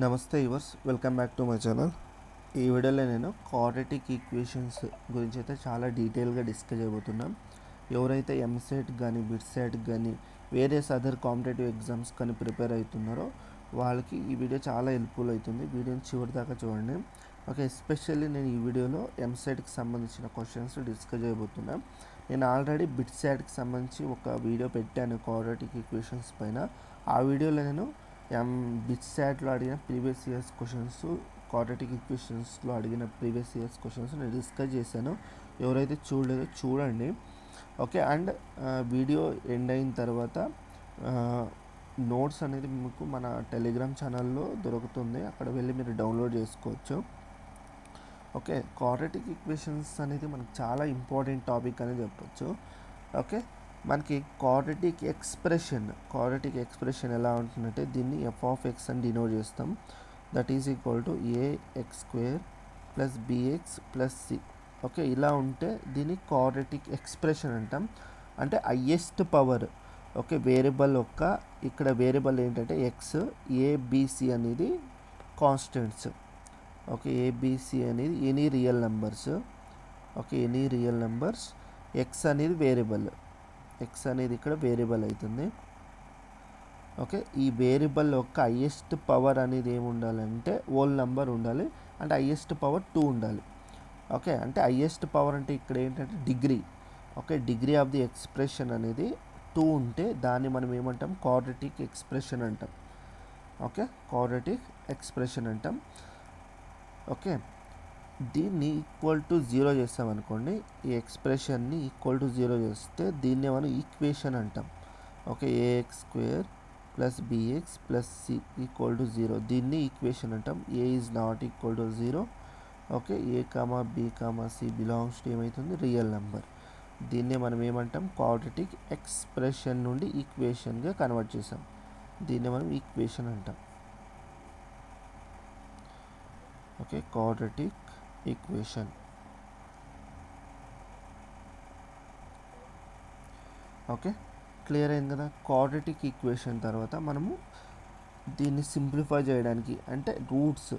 నమస్తే yours, welcome back to my channel. ఈ వీడియోలో నేను క్వాడ్రాటిక్ ఈక్వేషన్స్ గురించి అయితే చాలా డీటెయిల్గా డిస్కస్ చేయబోతున్నాం. ఎవరైతే ఎంసెట్ కానీ బిట్సెట్ కానీ వేరియస్ అదర్ కాంపిటేటివ్ ఎగ్జామ్స్ కానీ ప్రిపేర్ అవుతున్నారో వాళ్ళకి ఈ వీడియో చాలా హెల్ప్ఫుల్ అవుతుంది. వీడియోని చివరి దాకా చూడండి. ఓకే, ఎస్పెషల్లీ నేను ఈ వీడియోలో ఎంసెట్కి సంబంధించిన క్వశ్చన్స్ డిస్కస్ చేయబోతున్నాను. నేను ఆల్రెడీ బిట్సెట్కి సంబంధించి ఒక వీడియో పెట్టాను క్వాడ్రాటిక్ ఈక్వేషన్స్ పైన. ఆ వీడియోలో నేను బిట్సాట్లో అడిగిన ప్రీవియస్ ఇయర్స్ క్వశ్చన్స్, క్వాడ్రాటిక్ ఈక్వేషన్స్లో అడిగిన ప్రీవియస్ ఇయర్స్ క్వశ్చన్స్ నేను డిస్కస్ చేశాను. ఎవరైతే చూడలేదో చూడండి. ఓకే, అండ్ వీడియో ఎండ్ అయిన తర్వాత నోట్స్ అనేది మీకు మన టెలిగ్రామ్ ఛానల్లో దొరుకుతుంది, అక్కడ వెళ్ళి మీరు డౌన్లోడ్ చేసుకోవచ్చు. ఓకే, క్వాడ్రాటిక్ ఈక్వేషన్స్ అనేది మనకు చాలా ఇంపార్టెంట్ టాపిక్ అని చెప్పొచ్చు. ఓకే, మనకి క్వాడ్రాటిక్ ఎక్స్ప్రెషన్ ఎలా ఉంటుందంటే దీన్ని ఎఫ్ ఆఫ్ ఎక్స్ అని డినోట్ చేస్తాం. That is equal to a x square plus b x plus c. Okay, ఇలా ఉంటే దీన్ని క్వాడ్రాటిక్ ఎక్స్ప్రెషన్ అంటాం. అంటే హైయెస్ట్ పవర్. ఓకే, వేరియబుల్ ఇక్కడ వేరియబుల్ ఏంటంటే ఎక్స్, ఏబిసి అనేది కాన్స్టెంట్స్. ఓకే, ఏబిసి అనేది any real numbers. Okay, any real numbers. X అనేది వేరియబుల్, ఎక్స్ అనేది ఇక్కడ వేరియబుల్ అవుతుంది. ఓకే, ఈ వేరియబుల్ యొక్క హైయెస్ట్ పవర్ అనేది ఏమి ఉండాలంటే హోల్ నెంబర్ ఉండాలి, అంటే హైయెస్ట్ పవర్ 2 ఉండాలి. ఓకే, అంటే హైయెస్ట్ పవర్ అంటే ఇక్కడ ఏంటంటే degree. Okay, degree of the expression అనేది 2 ఉంటే దాన్ని మనం ఏమంటాం, క్వాడ్రాటిక్ ఎక్స్ప్రెషన్ అంటాం. ఓకే, క్వాడ్రాటిక్ ఎక్స్ప్రెషన్ అంటాం. ఓకే, దీన్ని ఈక్వల్ టు 0 చేస్తామనుకోండి, ఈ ఎక్స్ప్రెషన్ని ఈక్వల్ టు 0 చేస్తే దీన్ని మనం ఈక్వేషన్ అంటాం. Okay, a x square plus b x plus c equal to 0, దీన్ని ఈక్వేషన్ అంటాం. A is not equal to 0. Okay, a comma b comma c belongs to ఏమవుతుంది, రియల్ నెంబర్. దీన్నే మనం ఏమంటాం, క్వాడ్రాటిక్ ఎక్స్ప్రెషన్ నుండి ఈక్వేషన్గా కన్వర్ట్ చేసాం. దీన్ని మనం ఈక్వేషన్ అంటాం. Okay, quadratic equation. Okay, clear అయింది కదా. క్వాడ్రాటిక్ ఈక్వేషన్ తర్వాత మనము దీన్ని సింప్లిఫై చేయడానికి, అంటే రూట్స్,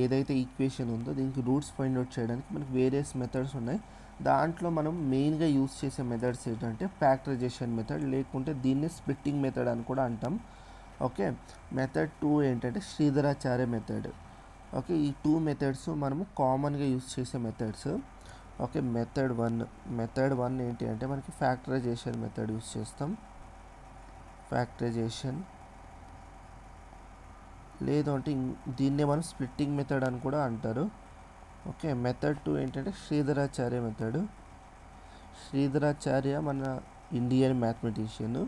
ఏదైతే ఈక్వేషన్ ఉందో దీనికి రూట్స్ ఫైండ్ అవుట్ చేయడానికి మనకి వేరియస్ మెథడ్స్ ఉన్నాయి. దాంట్లో మనం మెయిన్గా యూస్ చేసే మెథడ్స్ ఏంటంటే ఫ్యాక్టరైజేషన్ మెథడ్, లేకుంటే దీన్ని స్ప్లిట్టింగ్ మెథడ్ అని కూడా అంటాం. ఓకే, మెథడ్ 2 ఏంటంటే శ్రీధరాచార్య మెథడ్. ఓకే, ఈ 2 మెథడ్స్ మనము కామన్గా యూస్ చేసే మెథడ్స్. ఓకే, మెథడ్ 1 ఏంటి అంటే మనకి ఫ్యాక్టరైజేషన్ మెథడ్ యూస్ చేస్తాం. ఫ్యాక్టరైజేషన్ లేదు అంటే దీన్నే మనం స్ప్లిట్టింగ్ మెథడ్ అని కూడా అంటారు. ఓకే, మెథడ్ 2 ఏంటంటే శ్రీధరాచార్య మెథడ్. శ్రీధరాచార్య మన ఇండియన్ మ్యాథమెటిషియన్.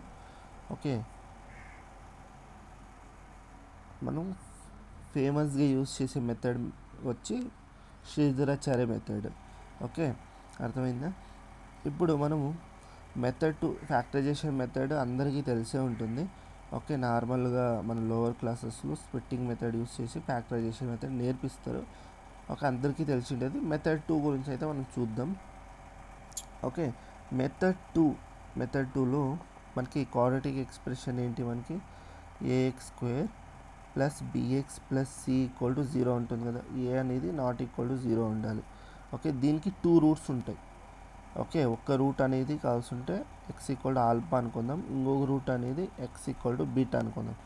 ఓకే, మనం ఫేమస్గా యూస్ చేసే మెథడ్ వచ్చి శ్రీధరాచార్య మెథడ్. ఓకే, అర్థమైందా. ఇప్పుడు మనము మెథడ్ 2 ఫ్యాక్టరైజేషన్ మెథడ్ అందరికీ తెలిసే ఉంటుంది. ఓకే, నార్మల్గా మన లోవర్ క్లాసెస్లో స్ప్లిట్టింగ్ మెథడ్ యూస్ చేసి ఫ్యాక్టరైజేషన్ మెథడ్ నేర్పిస్తారు. ఓకే, అందరికీ తెలిసి ఉంటుంది. మెథడ్ 2 గురించి అయితే మనం చూద్దాం. ఓకే, మెథడ్ 2లో మనకి క్వాడ్రాటిక్ ఎక్స్ప్రెషన్ ఏంటి, మనకి a x square plus b x plus c equal to 0 ఉంటుంది కదా. ఏ అనేది నాట్ ఈక్వల్ టు 0 ఉండాలి. ఓకే, దీనికి 2 రూట్స్ ఉంటాయి. ఓకే, ఒక్క రూట్ అనేది కావాల్సి ఉంటే ఎక్స్ ఈక్వల్ టు ఆల్ఫా అనుకుందాం, ఇంకొక రూట్ అనేది ఎక్స్ ఈక్వల్ టు బీటా అనుకుందాం.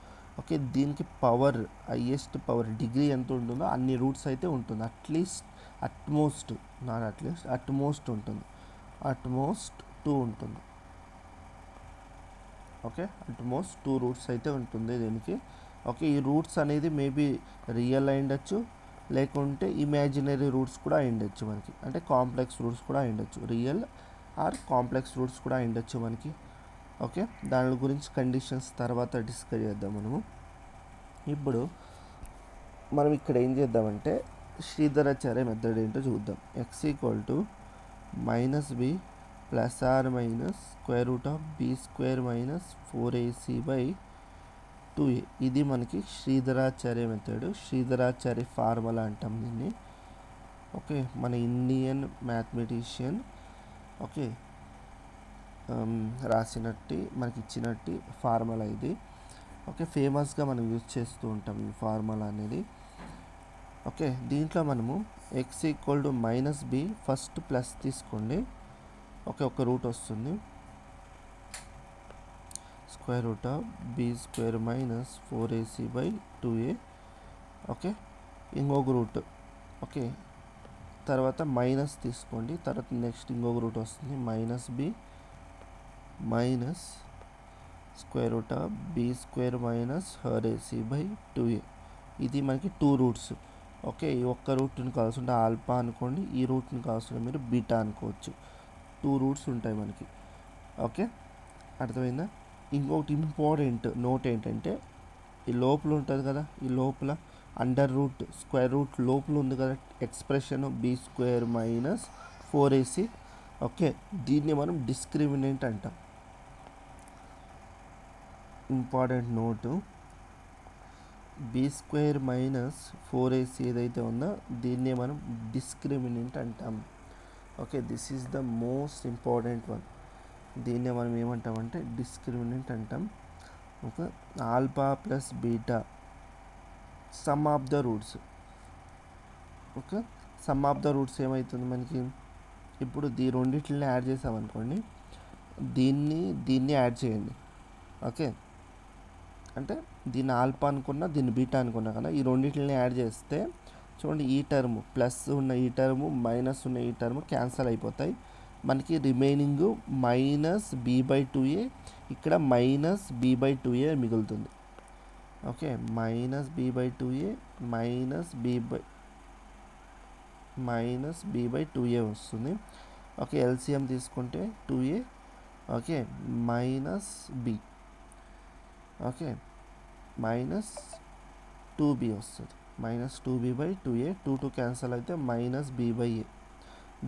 ఓకే, దీనికి పవర్, హైయెస్ట్ పవర్ డిగ్రీ ఎంత ఉంటుందో అన్ని రూట్స్ అయితే ఉంటుంది. అట్మోస్ట్ ఉంటుంది. అట్మోస్ట్ 2 ఉంటుంది. ఓకే, అట్మోస్ట్ 2 రూట్స్ అయితే ఉంటుంది దీనికి. ఓకే, ఈ రూట్స్ అనేది మేబీ రియల్ అయి ఉండొచ్చు, లేకుంటే ఇమాజినరీ రూట్స్ కూడా అయి ఉండొచ్చు మనకి, అంటే కాంప్లెక్స్ రూట్స్ కూడా అయి ఉండొచ్చు. రియల్ ఆర్ కాంప్లెక్స్ రూట్స్ కూడా అయి ఉండొచ్చు మనకి. ఓకే, దాని గురించి కండిషన్స్ తర్వాత డిస్కస్ చేద్దాం మనము. ఇప్పుడు మనం ఇక్కడ ఏం చేద్దామంటే శ్రీధరాచార్య మెథడ్ ఏంటో చూద్దాం. X equal to -b plus or minus square root of b square minus 4ac/2a. ఇది మనకి శ్రీధరాచార్య మెథడ్, శ్రీధరాచార్య ఫార్ములా అంటాం దీన్ని. ఓకే, మన ఇండియన్ మ్యాథమెటిషియన్ ఓకే రాసినట్టు మనకి ఇచ్చినట్టు ఫార్ములా ఇది. ఓకే, ఫేమస్గా మనం యూజ్ చేస్తూ ఉంటాం ఈ ఫార్ములా అనేది. ఓకే, దీంట్లో మనము x equal to minus b first plus తీసుకోండి. ఓకే, ఒక రూట్ వస్తుంది. Square root of b square minus 4ac/2a. Okay, ఇంకొక రూట్. ఓకే, తర్వాత మైనస్ తీసుకోండి. తర్వాత నెక్స్ట్ ఇంకొక రూట్ వస్తుంది, minus b minus square root of b square minus 4ac/2a. ఇది మనకి 2 రూట్స్. ఓకే, ఈ ఒక్క రూట్ని కావాల్సింటే ఆల్ఫా అనుకోండి, ఈ రూట్ని కావాల్సింటే మీరు బీటా అనుకోవచ్చు. 2 రూట్స్ ఉంటాయి మనకి. ఓకే, అర్థమైందా? ఇంకొకటి ఇంపార్టెంట్ నోట్ ఏంటంటే, ఈ లోపల ఉంటుంది కదా, ఈ లోపల అండర్ రూట్ స్క్వేర్ రూట్ లోపల ఉంది కదా expression b square minus 4ac. Okay, దీన్ని మనం డిస్క్రిమినెంట్ అంటాం. Important note, b square minus 4ac ఏదైతే ఉందో దీన్నే మనం డిస్క్రిమినెంట్ అంటాం. Okay, this is the most important one. దీన్నే మనం ఏమంటామంటే డిస్క్రిమినెంట్ అంటాం. Okay, alpha plus beta sum of the roots. Okay, sum of the roots ఏమవుతుంది మనకి, ఇప్పుడు రెండింటిని యాడ్ చేసామనుకోండి, దీన్ని యాడ్ చేయండి. ఓకే, అంటే దీన్ని ఆల్ఫా అనుకున్నా దీన్ని బీటా అనుకున్నా కదా, ఈ రెండింటిని యాడ్ చేస్తే చూడండి, ఈ టర్మ్ ప్లస్ ఉన్న ఈ టర్ము మైనస్ ఉన్న ఈ టర్మ్ క్యాన్సల్ అయిపోతాయి. మనకి రిమైనింగ్ మైనస్ b/2a, ఇక్కడ మైనస్ b/2a మిగులుతుంది. Okay, minus b/2a minus b/2a వస్తుంది. ఓకే, ఎల్సిఎం తీసుకుంటే 2a. Okay, minus b. Okay, minus 2b వస్తుంది. మైనస్ 2b/2a, 2 క్యాన్సల్ అయితే మైనస్ b/a.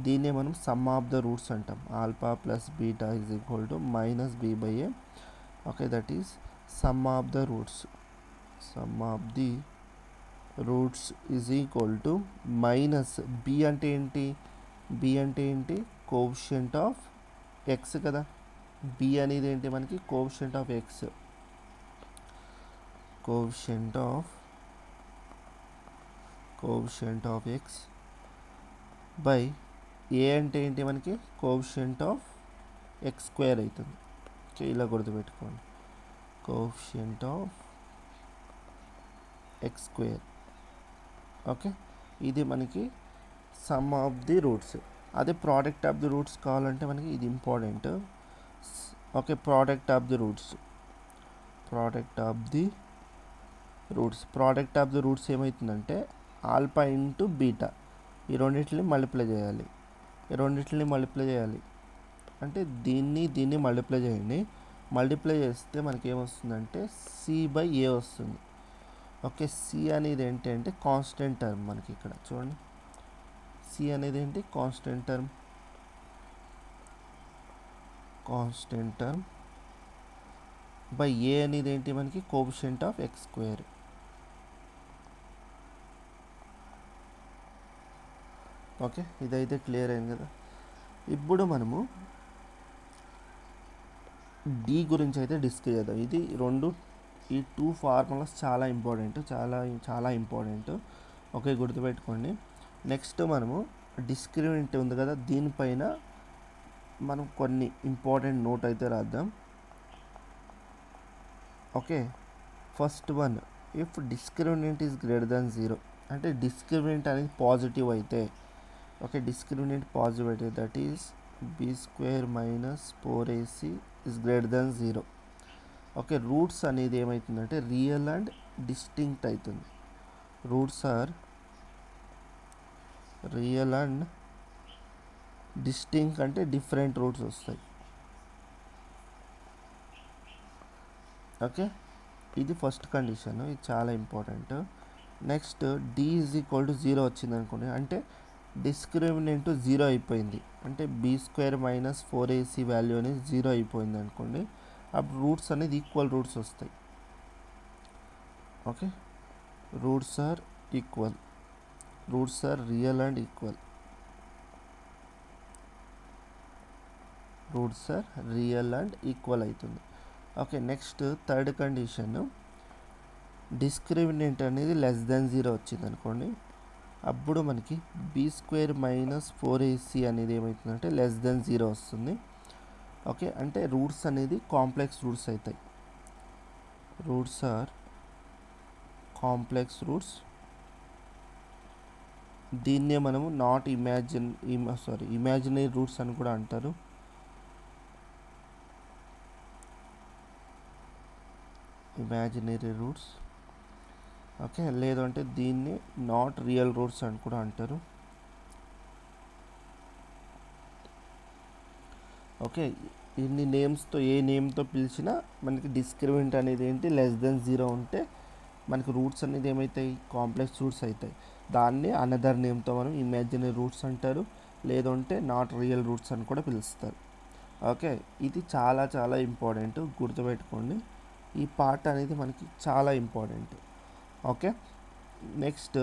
దీన్నే మనం సమ్ ఆఫ్ ద రూట్స్ అంటాం. Alpha plus beta is equal to minus b/a. Okay, that is some of the roots. Some of the roots is equal to minus b అంటే ఏంటి, b అంటే ఏంటి, coefficient of X కదా. b అనేది ఏంటి మనకి, coefficient of X. Coefficient of X by ఏ అంటే ఏంటి మనకి, కోఎఫిషియంట్ ఆఫ్ ఎక్స్ స్క్వేర్ అవుతుంది. ఓకే, ఇలా గుర్తుపెట్టుకోండి, coefficient of x square. Okay, ఇది మనకి సమ్ ఆఫ్ ది రూట్స్. అదే ప్రోడక్ట్ ఆఫ్ ది రూట్స్ కావాలంటే మనకి ఇది important. Okay, product of the roots ఏమవుతుందంటే ఆల్ఫా ఇంటూ బీటా, ఈ రెండింటిని మల్టిప్లై చేయాలి. అంటే దీన్ని మల్టిప్లై చేయండి. మల్టిప్లై చేస్తే మనకి ఏమొస్తుందంటే c/a వస్తుంది. ఓకే, సి అనేది ఏంటంటే కాన్స్టెంట్ టర్మ్. మనకి ఇక్కడ చూడండి, సి అనేది ఏంటి, కాన్స్టెంట్ టర్మ్ బై ఏ అనేది ఏంటి మనకి, coefficient of x square. Okay, ఇదైతే క్లియర్ అయింది కదా. ఇప్పుడు మనము డి గురించి అయితే డిస్కస్ చేద్దాం. ఈ 2 ఫార్ములాస్ చాలా ఇంపార్టెంట్. ఓకే, గుర్తుపెట్టుకోండి. నెక్స్ట్ మనము డిస్క్రిమినెంట్ ఉంది కదా, దీనిపైన మనం కొన్ని ఇంపార్టెంట్ నోట్ అయితే రాద్దాం. Okay, first one, if discriminant is greater than 0, అంటే డిస్క్రిమినెంట్ అనేది పాజిటివ్ అయితే, ఓకే, డిస్క్రిమినెంట్ పాజిటివ్ అయితే that is b square minus 4ac is greater than 0. Okay, roots అనేది ఏమవుతుందంటే రియల్ అండ్ డిస్టింక్ట్ అవుతుంది. Roots are real and distinct, అంటే different roots వస్తాయి. Okay, ఇది ఫస్ట్ కండిషన్, ఇది చాలా important. Next d is equal to 0 వచ్చింది అనుకోండి, అంటే డిస్క్రిమినెంట్ 0 అయిపోయింది, అంటే B square minus 4ac value అనేది 0 అయిపోయింది అనుకోండి, అప్పుడు రూట్స్ అనేది ఈక్వల్ రూట్స్ వస్తాయి. Okay, roots are real and equal. అవుతుంది. Okay, next third condition, discriminant అనేది లెస్ దెన్ 0 వచ్చింది అనుకోండి, అప్పుడు మనకి b² - 4ac అనేది ఏమవుతుందంటే లెస్ దెన్ 0 వస్తుంది. ఓకే, అంటే రూట్స్ అనేది కాంప్లెక్స్ రూట్స్ అవుతాయి. Roots are complex roots. దీన్నే మనము నాట్ ఇమాజినరీ రూట్స్ అని కూడా అంటారు. Imaginary roots. ఓకే, లేదంటే దీన్ని నాట్ రియల్ రూట్స్ అని కూడా అంటారు. ఓకే, ఇన్ని నేమ్స్తో ఏ నేమ్తో పిలిచినా మనకి డిస్క్రిమినెంట్ అనేది ఏంటి, లెస్ దెన్ 0 ఉంటే మనకి రూట్స్ అనేది ఏమవుతాయి, కాంప్లెక్స్ రూట్స్ అవుతాయి. దాన్ని అనదర్ నేమ్తో మనం ఇమాజినరీ రూట్స్ అంటారు, లేదంటే నాట్ రియల్ రూట్స్ అని కూడా పిలుస్తారు. ఓకే, ఇది చాలా చాలా ఇంపార్టెంట్, గుర్తుపెట్టుకోండి. ఈ పార్ట్ అనేది మనకి చాలా ఇంపార్టెంట్. ఓకే, నెక్స్ట్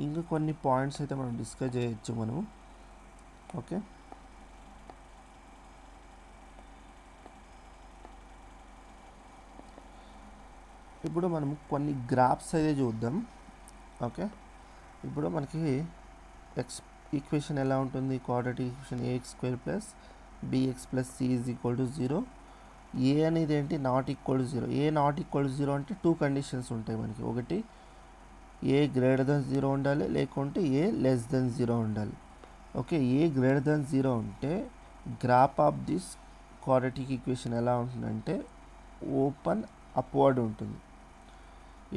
ఇంకా కొన్ని పాయింట్స్ అయితే మనం డిస్కస్ చేయొచ్చు మనము. ఓకే, ఇప్పుడు మనం కొన్ని గ్రాఫ్స్ అయితే చూద్దాం. ఓకే, ఇప్పుడు మనకి ఈక్వేషన్ ఎలా ఉంటుంది, quadratic equation ax² + bx + c = 0. ఏ అనేది ఏంటి, not equal to 0. A not equal to 0 అంటే 2 కండిషన్స్ ఉంటాయి మనకి. ఒకటి ఏ గ్రేటర్ దెన్ 0 ఉండాలి, లేకుంటే ఏ లెస్ దెన్ 0 ఉండాలి. ఓకే, ఏ గ్రేటర్ దెన్ 0 ఉంటే graph of this quadratic equation ఎలా ఉంటుందంటే ఓపెన్ అప్వర్డ్ ఉంటుంది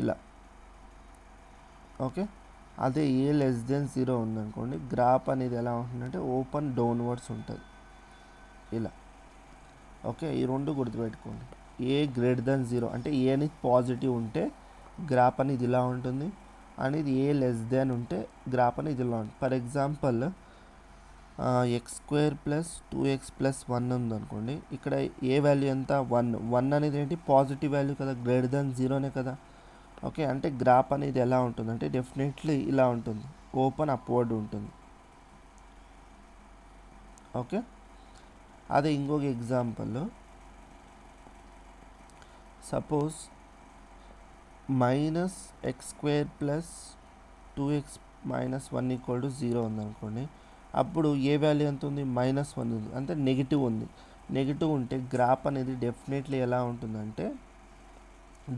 ఇలా. ఓకే, అదే ఏ లెస్ దెన్ 0 ఉందనుకోండి, గ్రాఫ్ అనేది ఎలా ఉంటుందంటే ఓపెన్ డౌన్వర్డ్స్ ఉంటుంది ఇలా. ఓకే, ఈ రెండు గుర్తుపెట్టుకోండి. ఏ గ్రేటర్ దెన్ 0 అంటే ఏ అనేది పాజిటివ్ ఉంటే గ్రాఫ్ అనేది ఇలా ఉంటుంది, అనేది ఏ లెస్ దెన్ ఉంటే గ్రాఫ్ అనేది ఇలా ఉంటుంది. ఫర్ ఎగ్జాంపుల్ x² + 2x + 1 ఉందనుకోండి, ఇక్కడ ఏ వాల్యూ ఎంత, 1 అనేది ఏంటి, పాజిటివ్ వాల్యూ కదా, గ్రేటర్ దెన్ 0నే కదా. ఓకే, అంటే గ్రాఫ్ అనేది ఎలా ఉంటుంది అంటే డెఫినెట్లీ ఇలా ఉంటుంది, ఓపెన్ అప్వర్డ్ ఉంటుంది. ఓకే, అదే ఇంకొక ఎగ్జాంపుల్, సపోజ్ -x² + 2x - 1 = 0 ఉందనుకోండి, అప్పుడు ఏ వాల్యూ ఎంత ఉంది, -1 ఉంది, అంటే నెగిటివ్ ఉంది. నెగిటివ్ ఉంటే గ్రాఫ్ అనేది డెఫినెట్లీ ఎలా ఉంటుందంటే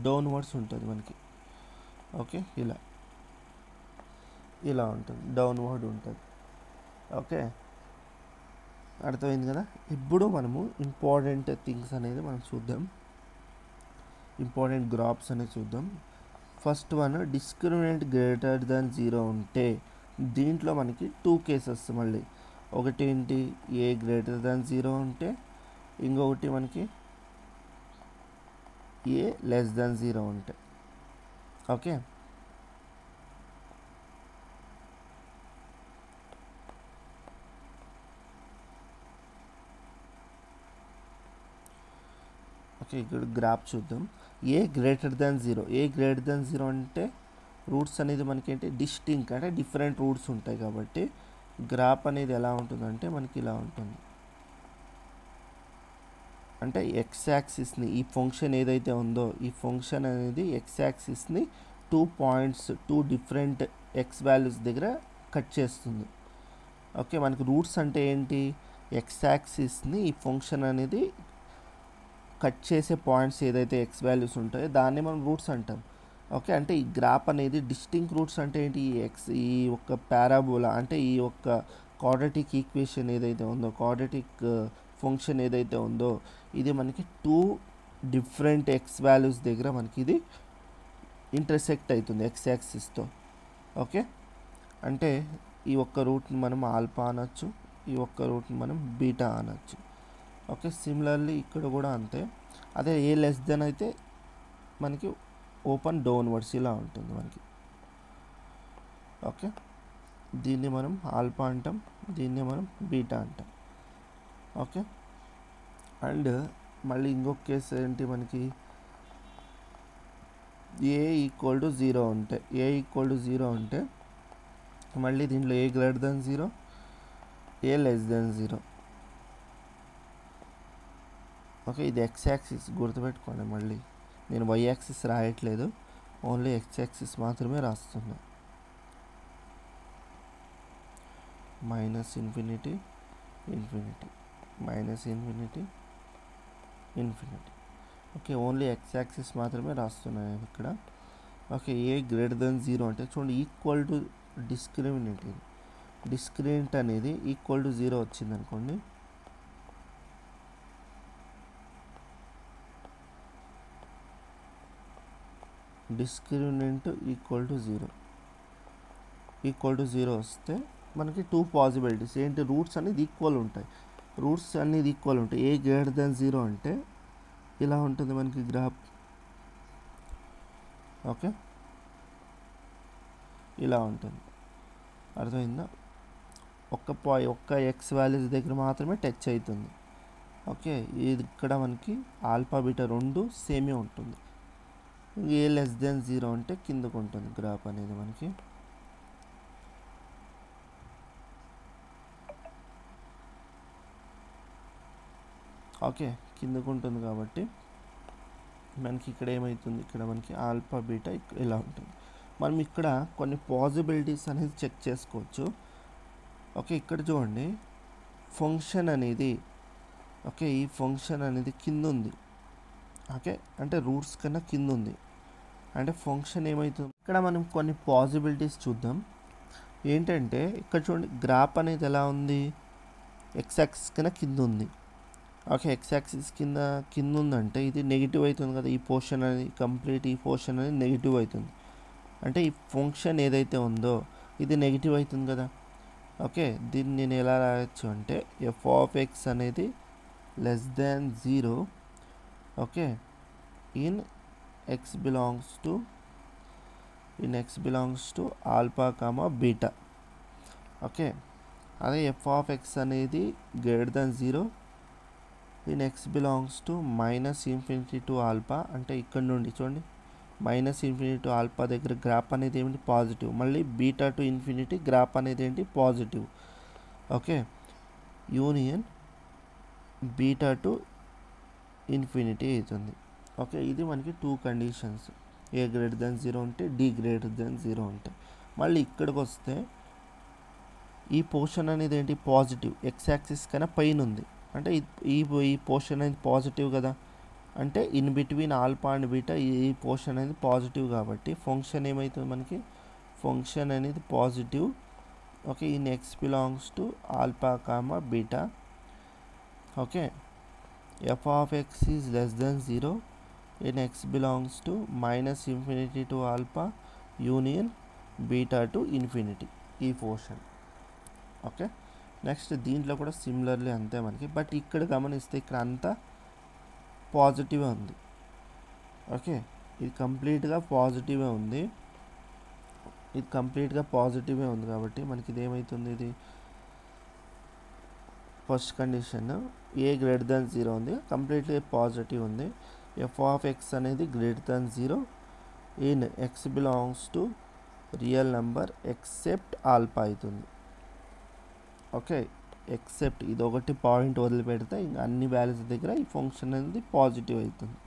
డౌన్వర్డ్స్ ఉంటుంది మనకి. ఓకే, ఇలా ఉంటుంది, డౌన్వర్డ్ ఉంటుంది. ఓకే, అర్థమైంది కదా. ఇప్పుడు మనము ఇంపార్టెంట్ థింగ్స్ అనేది మనం చూద్దాం, ఇంపార్టెంట్ గ్రాఫ్స్ అనేది చూద్దాం. First one, discriminant greater than 0 ఉంటే దీంట్లో మనకి 2 కేసెస్ మళ్ళీ. ఒకటి ఏంటి, ఏ గ్రేటర్ దెన్ 0 ఉంటే, ఇంకొకటి మనకి ఏ లెస్ దెన్ 0 ఉంటే. ఓకే, ఓకే, ఇక్కడ గ్రాఫ్ చూద్దాం. ఏ గ్రేటర్ దెన్ 0, ఏ గ్రేటర్ దెన్ 0 అంటే రూట్స్ అనేది మనకి ఏంటి, డిస్టింక్ట్ అంటే డిఫరెంట్ రూట్స్ ఉంటాయి కాబట్టి గ్రాఫ్ అనేది ఎలా ఉంటుందంటే మనకి ఇలా ఉంటుంది. అంటే ఎక్స్ యాక్సిస్ని, ఈ ఫంక్షన్ ఏదైతే ఉందో ఈ ఫంక్షన్ అనేది ఎక్స్ యాక్సిస్ని 2 పాయింట్స్, 2 డిఫరెంట్ ఎక్స్ వాల్యూస్ దగ్గర కట్ చేస్తుంది. ఓకే, మనకి రూట్స్ అంటే ఏంటి, ఎక్స్ యాక్సిస్ని ఈ ఫంక్షన్ అనేది కట్ చేసే పాయింట్స్ ఏదైతే ఎక్స్ వాల్యూస్ ఉంటాయో దాన్ని మనం రూట్స్ అంటాం. ఓకే, అంటే ఈ గ్రాఫ్ అనేది డిస్టింక్ట్ రూట్స్ అంటే ఏంటి, ఈ ఒక్క పారాబోలా అంటే ఈ ఒక్క క్వాడ్రాటిక్ ఈక్వేషన్ ఏదైతే ఉందో, క్వాడ్రాటిక్ ఫంక్షన్ ఏదైతే ఉందో ఇది మనకి 2 డిఫరెంట్ ఎక్స్ వాల్యూస్ దగ్గర మనకి ఇది ఇంటర్సెక్ట్ అవుతుంది ఎక్స్ యాక్సిస్తో. ఓకే, అంటే ఈ ఒక్క రూట్ని మనం ఆల్ఫా అనొచ్చు, ఈ ఒక్క రూట్ని మనం బీటా అనొచ్చు. ఓకే, సిమిలర్లీ ఇక్కడ కూడా అంతే. అదే ఏ లెస్ దెన్ అయితే మనకి ఓపెన్ డౌన్వర్డ్స్ ఇలా ఉంటుంది మనకి. ఓకే, దీన్ని మనం ఆల్ఫా అంటాం, దీన్ని మనం బీటా అంటాం. ఓకే, అండ్ మళ్ళీ ఇంకొక కేసు ఏంటి, మనకి ఏ ఈక్వల్ టు 0 ఉంటే, ఏ ఈక్వల్ టు 0 ఉంటే మళ్ళీ దీంట్లో a greater than 0, a less than 0. Okay, ఇది ఎక్స్ యాక్సిస్ గుర్తుపెట్టుకోండి, మళ్ళీ నేను వై యాక్సిస్ రాయట్లేదు, ఓన్లీ ఎక్స్ యాక్సిస్ మాత్రమే రాస్తున్నా. Minus infinity infinity minus infinity infinity. Okay, only x axis మాత్రమే రాస్తున్నాను నేను ఇక్కడ. ఓకే, ఏ గ్రేటర్ దెన్ 0 అంటే చూడండి ఈక్వల్ టు డిస్క్రిమినెంట్. ఇది డిస్క్రిమినెంట్ అనేది ఈక్వల్ టు 0 వచ్చింది అనుకోండి, డిస్క్రిమినెంట్ ఈక్వల్ టు 0 వస్తే మనకి 2 పాసిబిలిటీస్ ఏంటి, రూట్స్ అనేది ఈక్వల్ ఉంటాయి. ఏ గ్రేటర్ దెన్ 0 అంటే ఇలా ఉంటుంది మనకి గ్రాఫ్. ఓకే, ఇలా ఉంటుంది, అర్థమైందా? ఒక్క ఎక్స్ వాల్యూస్ దగ్గర మాత్రమే టచ్ అవుతుంది. ఓకే, ఇది ఇక్కడ మనకి ఆల్ఫా బీటా రెండు సేమే ఉంటుంది. ఏ లెస్ దెన్ 0 అంటే కిందకు ఉంటుంది గ్రాఫ్ అనేది మనకి. ఓకే, కిందకు ఉంటుంది కాబట్టి మనకి ఇక్కడ ఏమవుతుంది, ఇక్కడ మనకి ఆల్ఫా బీటా ఇలా ఉంటుంది. మనం ఇక్కడ కొన్ని పాసిబిలిటీస్ అనేది చెక్ చేసుకోవచ్చు. ఓకే, ఇక్కడ చూడండి ఫంక్షన్ అనేది, ఓకే ఈ ఫంక్షన్ అనేది కింద ఉంది. ఓకే, అంటే రూట్స్ కన్నా కింద ఉంది, అంటే ఫంక్షన్ ఏమవుతుంది. ఇక్కడ మనం కొన్ని పాసిబిలిటీస్ చూద్దాం. ఏంటంటే ఇక్కడ చూడండి గ్రాఫ్ అనేది ఎలా ఉంది, ఎక్స్ యాక్సిస్ కన్నా కింద ఉంది. ఓకే, ఎక్స్ యాక్సిస్ కింద ఉందంటే ఇది నెగిటివ్ అవుతుంది కదా, ఈ పోర్షన్ అనేది కంప్లీట్ ఈ పోర్షన్ అనేది నెగిటివ్ అవుతుంది. అంటే ఈ ఫంక్షన్ ఏదైతే ఉందో ఇది నెగిటివ్ అవుతుంది కదా. ఓకే, దీన్ని నేను ఎలా రాయొచ్చు అంటే ఎఫ్ ఆఫ్ ఎక్స్ అనేది less than 0. Okay, in X belongs to alpha comma beta. Okay, అదే ఎఫ్ ఆఫ్ ఎక్స్ అనేది greater than 0 in X belongs to minus infinity to alpha. అంటే ఇక్కడ నుండి చూడండి మైనస్ ఇన్ఫినిటీ టు ఆల్ఫా దగ్గర graph అనేది ఏమిటి, పాజిటివ్. మళ్ళీ బీటా టు ఇన్ఫినిటీ గ్రాఫ్ అనేది ఏంటి, positive. Okay, union beta to infinity అవుతుంది. ఓకే, ఇది మనకి 2 కండిషన్స్, ఏ గ్రేటర్ దెన్ 0 ఉంటే డి గ్రేటర్ దెన్ 0 ఉంటే. మళ్ళీ ఇక్కడికి వస్తే ఈ పోర్షన్ అనేది ఏంటి, పాజిటివ్, ఎక్స్ యాక్సిస్ కన్నా పైన ఉంది. అంటే ఈ పోర్షన్ అనేది పాజిటివ్ కదా, అంటే in between alpha and beta ఈ పోర్షన్ అనేది పాజిటివ్ కాబట్టి ఫంక్షన్ ఏమవుతుంది మనకి, ఫంక్షన్ అనేది positive. Okay, in X belongs to alpha comma beta. Okay, F of x is less than 0 in X belongs to minus infinity to alpha union beta to infinity, ఈ portion. Okay, next దీంట్లో కూడా similarly అంతే మనకి. But ఇక్కడ గమనిస్తే ఇక్కడ అంతా పాజిటివే ఉంది. ఓకే, ఇది కంప్లీట్గా పాజిటివే ఉంది. కాబట్టి మనకి ఇది ఏమవుతుంది, ఇది ఫస్ట్ కండిషన్ ఏ గ్రేటర్ దాన్ 0 ఉంది, కంప్లీట్లీ పాజిటివ్ ఉంది. ఎఫ్ ఆఫ్ ఎక్స్ అనేది greater than 0 in X belongs to real number except alpha అవుతుంది. ఓకే, ఎక్సెప్ట్ ఇది ఒకటి పాయింట్ వదిలిపెడితే ఇంకా అన్ని వాల్యూస్ దగ్గర ఈ ఫంక్షన్ అనేది పాజిటివ్ అవుతుంది.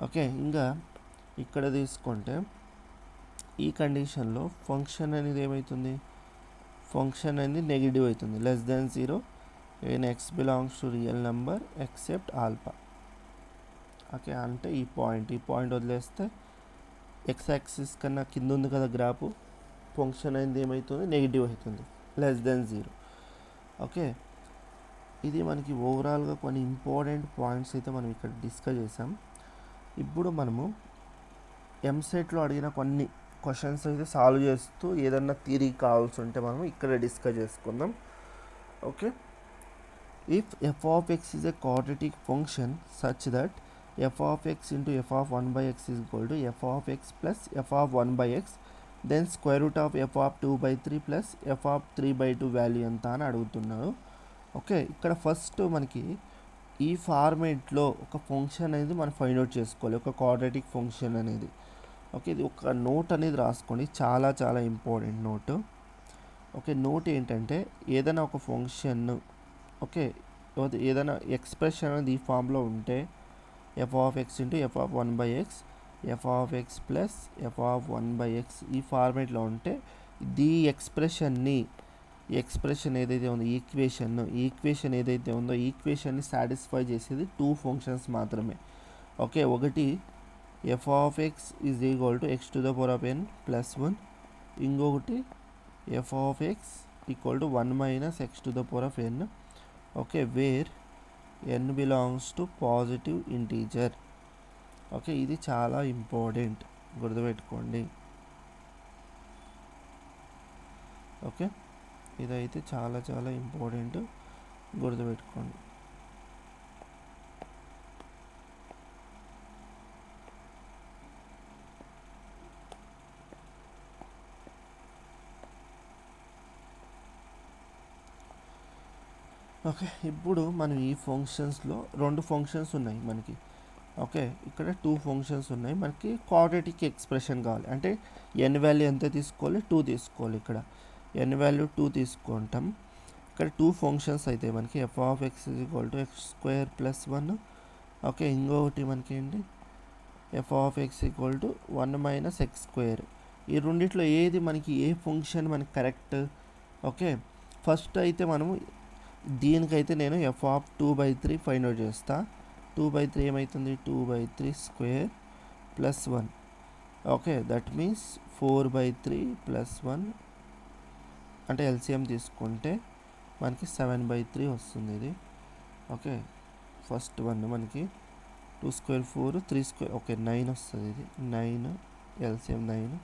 ఓకే, ఇంకా ఇక్కడ తీసుకుంటే ఈ కండిషన్లో ఫంక్షన్ అనేది ఏమవుతుంది, ఫంక్షన్ అనేది నెగిటివ్ అవుతుంది. Less than 0 in X belongs to real number except alpha. Okay, అంటే ఈ పాయింట్ వదిలేస్తే ఎక్స్ యాక్సిస్ కన్నా కింద ఉంది కదా గ్రాఫ్, ఫంక్షన్ అనేది ఏమవుతుంది, నెగిటివ్ అవుతుంది, లెస్ దెన్ 0. ఓకే, ఇది మనకి ఓవరాల్గా కొన్ని ఇంపార్టెంట్ పాయింట్స్ అయితే మనం ఇక్కడ డిస్కస్ చేసాం. ఇప్పుడు మనము ఎంసెట్లో అడిగిన కొన్ని క్వశ్చన్స్ అయితే సాల్వ్ చేస్తూ ఏదన్నా థియరీ కావాల్సి ఉంటే మనం ఇక్కడ డిస్కస్ చేసుకుందాం. Okay, if f of x is a quadratic function such that f of x into f of 1/x is equal to f of x plus f of 1/x then square root of f of 2/3 plus f of 3/2 value ఎంత అని అడుగుతున్నాడు. Okay, ఇక్కడ first మనకి ఈ ఫార్మేట్లో ఒక function అనేది మనం find out చేసుకోవాలి, ఒక క్వాడ్రాటిక్ ఫంక్షన్ అనేది. ఓకే, ఇది ఒక నోట్ అనేది రాసుకోండి, చాలా చాలా ఇంపార్టెంట్ నోట్. ఓకే, నోట్ ఏంటంటే ఏదైనా ఒక ఫంక్షన్, ఓకే ఏదైనా ఎక్స్ప్రెషన్ అనేది ఈ ఫామ్లో ఉంటే F of x into f of 1/x F of x plus f of 1/x ఈ ఫార్మేట్లో ఉంటే ఈ ఎక్స్ప్రెషన్ ఏదైతే ఉందో ఈక్వేషన్ ఏదైతే ఉందో ఈక్వేషన్ని సాటిస్ఫై చేసేది 2 ఫంక్షన్స్ మాత్రమే. ఓకే, ఒకటి f of x is equal to x to the power of n plus 1, ఇంకొకటి f of x equal to 1 minus x to the power of n. Okay, where n belongs to positive integer. Okay, ఇది చాలా important, గుర్తుపెట్టుకోండి. Okay, ఇదైతే చాలా చాలా important, గుర్తుపెట్టుకోండి. Okay, ఇప్పుడు మనం ఈ ఫంక్షన్స్లో 2 ఫంక్షన్స్ ఉన్నాయి మనకి. ఓకే, ఇక్కడ 2 ఫంక్షన్స్ ఉన్నాయి మనకి. క్వాడ్రాటిక్ ఎక్స్ప్రెషన్ కావాలి అంటే n వాల్యూ ఎంత తీసుకోవాలి, 2 తీసుకోవాలి. ఇక్కడ n వాల్యూ 2 తీసుకుంటాం. ఇక్కడ 2 ఫంక్షన్స్ అయితే మనకి F of x equal to X square plus 1. Okay, ఇంకొకటి మనకి ఏంటి, F of x equal to 1 minus X square. ఈ రెండిట్లో ఏది మనకి ఏ ఫంక్షన్ మనకి కరెక్ట్? ఓకే, ఫస్ట్ అయితే మనము దీనికైతే నేను ఎఫ్ ఆఫ్ 2/3 ఫైండ్ అవుట్ చేస్తా. 2/3 ఏమవుతుంది, 2/3 square plus 1. Okay, that means 4/3 plus 1 అంటే ఎల్సిఎం తీసుకుంటే మనకి 7/3 వస్తుంది ఇది. ఓకే, ఫస్ట్ వన్ మనకి 2 స్క్వేర్ 4, 3 స్క్వేర్ ఓకే 9 వస్తుంది. ఇది 9 ఎల్సిఎం 9.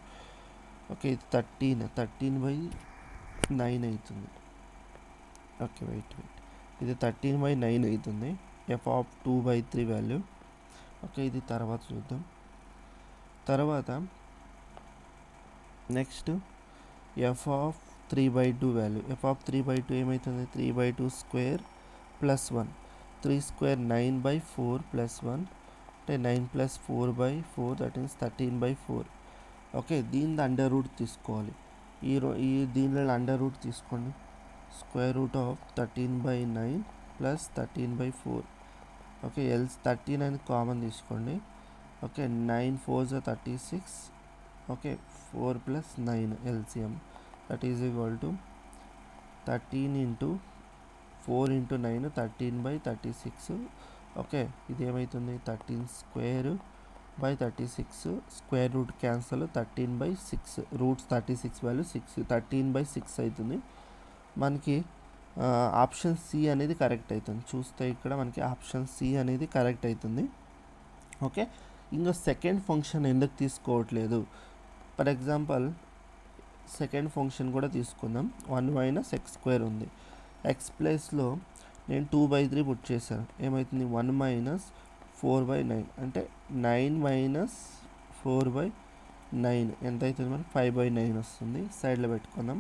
ఓకే, ఇది 13/9 అవుతుంది. ఓకే, వెయిట్ ఇది 13/9 అవుతుంది ఎఫ్ ఆఫ్ 2/3 వాల్యూ. ఓకే, ఇది తర్వాత చూద్దాం. తర్వాత next F of 3/2 value. F of 3/2 ఏమవుతుంది, 3/2 స్క్వేర్ ప్లస్ 1. 3 స్క్వేర్ 9/4 ప్లస్ 1 అంటే 9 ప్లస్ 4/4 దట్ మీన్స్ 13/4. ఓకే, దీని అండర్ రూట్ తీసుకోవాలి. దీనిలో అండర్ రూట్ తీసుకోండి. Square root of 13/9 plus 13/4. Okay, 13 అనేది కామన్ తీసుకోండి. Okay, 9 4 36. Okay, 4 plus 9 LCM that is equal to 13 into 4 into 9 13/36. Okay, ఇది ఏమవుతుంది, 13 square by 36. Square root cancel, 13/6 roots 36 value 6 13/6 అవుతుంది. మనకి ఆప్షన్ సి అనేది కరెక్ట్ అవుతుంది. చూస్తే ఇక్కడ మనకి ఆప్షన్ సి అనేది కరెక్ట్ అవుతుంది. ఓకే, ఇంకా సెకండ్ ఫంక్షన్ ఎందుకు తీసుకోవట్లేదు, ఫర్ ఎగ్జాంపుల్ సెకండ్ ఫంక్షన్ కూడా తీసుకుందాం. 1 మైనస్ ఎక్స్ స్క్వేర్ ఉంది. ఎక్స్ ప్లేస్లో నేను 2/3 పుట్ చేశాను. ఏమవుతుంది, 1 మైనస్ 4/9 అంటే 9 మైనస్ 4/9 ఎంత అవుతుంది, మనకి 5/9 వస్తుంది. సైడ్లో పెట్టుకుందాం.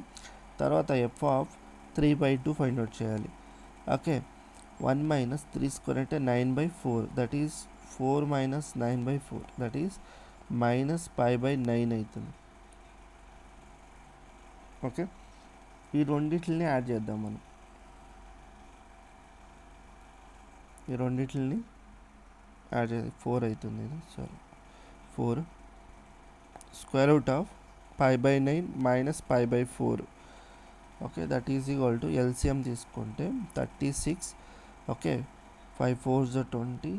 తర్వాత ఎఫ్ ఆఫ్ 3/2 ఫైండ్ అవుట్ చేయాలి. ఓకే, 1 మైనస్ 3 స్క్వేర్ అంటే 9/4 that is 4 minus 9/4 that is minus 5/9 అవుతుంది. ఓకే, ఈ రెండింటిని యాడ్ చేద్దాం మనం. ఈ రెండింటిని యాడ్ చేద్దాం. 4 అవుతుంది ఇది. Sorry, 4 square root of 5/9 minus 5/4. Okay, that is equal to LCM తీసుకుంటే 36. Okay, 5 4 20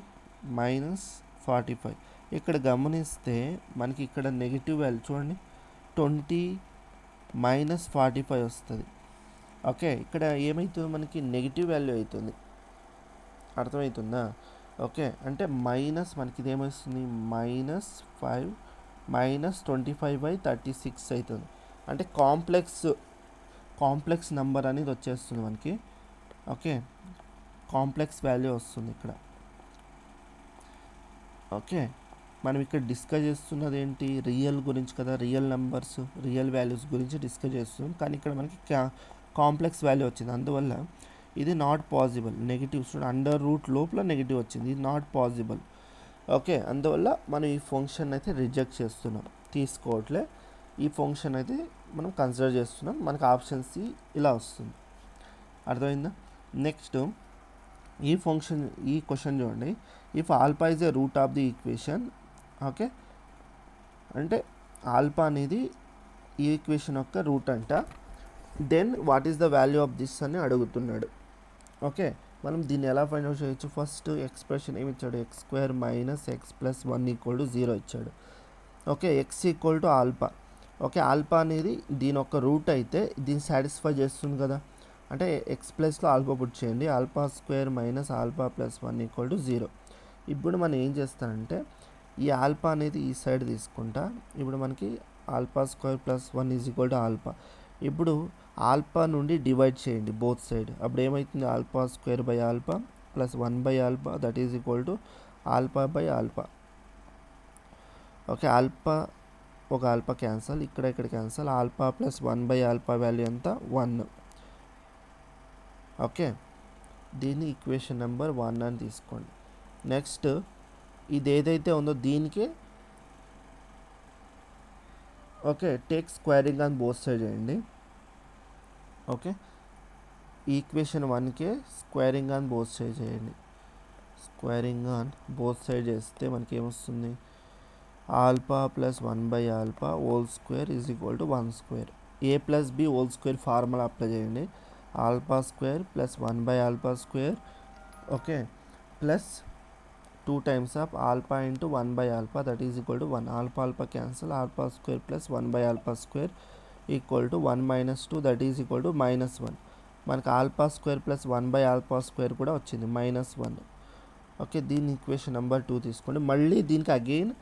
minus 45. ఇక్కడ గమనిస్తే మనకి ఇక్కడ నెగిటివ్ వాల్యూ చూడండి, 20 మైనస్ 45 వస్తుంది. ఓకే, ఇక్కడ ఏమవుతుంది, మనకి నెగిటివ్ వాల్యూ అవుతుంది. అర్థమవుతుందా? ఓకే, అంటే మైనస్ మనకి ఇది ఏమొస్తుంది, -5 మైనస్ 25/36 అవుతుంది. అంటే కాంప్లెక్స్ నెంబర్ అనేది వచ్చేస్తుంది మనకి. ఓకే, కాంప్లెక్స్ వాల్యూ వస్తుంది ఇక్కడ. ఓకే, మనం ఇక్కడ డిస్కస్ చేస్తున్నది ఏంటి, రియల్ గురించి కదా, రియల్ నెంబర్స్ రియల్ వాల్యూస్ గురించి డిస్కస్ చేస్తున్నాం. కానీ ఇక్కడ మనకి కాంప్లెక్స్ వాల్యూ వచ్చింది. అందువల్ల ఇది not possible. Negative under root లోపల నెగిటివ్ వచ్చింది, ఇది నాట్ పాసిబుల్. ఓకే, అందువల్ల మనం ఈ ఫంక్షన్ అయితే రిజెక్ట్ చేస్తున్నాం, తీసుకోవట్లే. ఈ ఫంక్షన్ అయితే మనం కన్సిడర్ చేస్తున్నాం. మనకు ఆప్షన్ సి ఇలా వస్తుంది. అర్థమైందా? నెక్స్ట్ ఈ ఫంక్షన్, ఈ క్వశ్చన్ చూడండి. If alpha is a root of the equation, okay, అంటే ఆల్ఫా అనేది ఈ ఈక్వేషన్ యొక్క రూట్ అంట. Then what is the value of this అని అడుగుతున్నాడు. ఓకే, మనం దీన్ని ఎలా ఫైండ్ అవుట్ చేయొచ్చు? ఫస్ట్ ఎక్స్ప్రెషన్ ఏమి ఇచ్చాడు? X square minus x plus 1 equal to 0 ఇచ్చాడు. Okay, x equal to alpha. Okay, alpha అనేది దీని యొక్క రూట్ అయితే దీన్ని సాటిస్ఫై చేస్తుంది కదా. అంటే ఎక్స్ ప్లస్లో ఆల్ఫా పుట్ చేయండి. Alpha square minus alpha plus 1 equal to 0. ఇప్పుడు మనం ఏం చేస్తామంటే ఈ ఆల్ఫా అనేది ఈ సైడ్ తీసుకుంటా. ఇప్పుడు మనకి alpha square plus 1 is equal to alpha. ఇప్పుడు ఆల్ఫా నుండి డివైడ్ చేయండి బోత్ సైడ్. అప్పుడు ఏమవుతుంది? Alpha square by alpha plus 1 by alpha that is equal to alpha by alpha. Okay, alpha ఒక ఆల్ఫా క్యాన్సల్, ఇక్కడ cancel. Alpha plus 1 by alpha value ఎంత? 1. Okay, దీన్ని equation number 1 అని తీసుకోండి. నెక్స్ట్ ఇది ఏదైతే ఉందో దీనికి okay take squaring on both side చేయండి. ఓకే, ఈక్వేషన్ 1కే స్క్వేరింగ్ ఆన్ బోత్ సైడ్ చేయండి. స్క్వేరింగ్ ఆన్ బోత్ సైడ్ చేస్తే మనకి ఏమొస్తుంది? Alpha plus 1 by alpha whole square is equal to 1 square. A plus b whole square formula apply చేయండి. Alpha square plus 1 by alpha square okay plus 2 times of alpha into 1 by alpha that is equal to 1. Alpha cancel. Alpha square plus 1 by alpha square equal to 1 minus 2 that is equal to minus 1. మనకు alpha square plus 1 by alpha square కూడా వచ్చింది -1. Okay, దీని equation number 2 తీసుకోండి. మళ్ళీ దీనికి again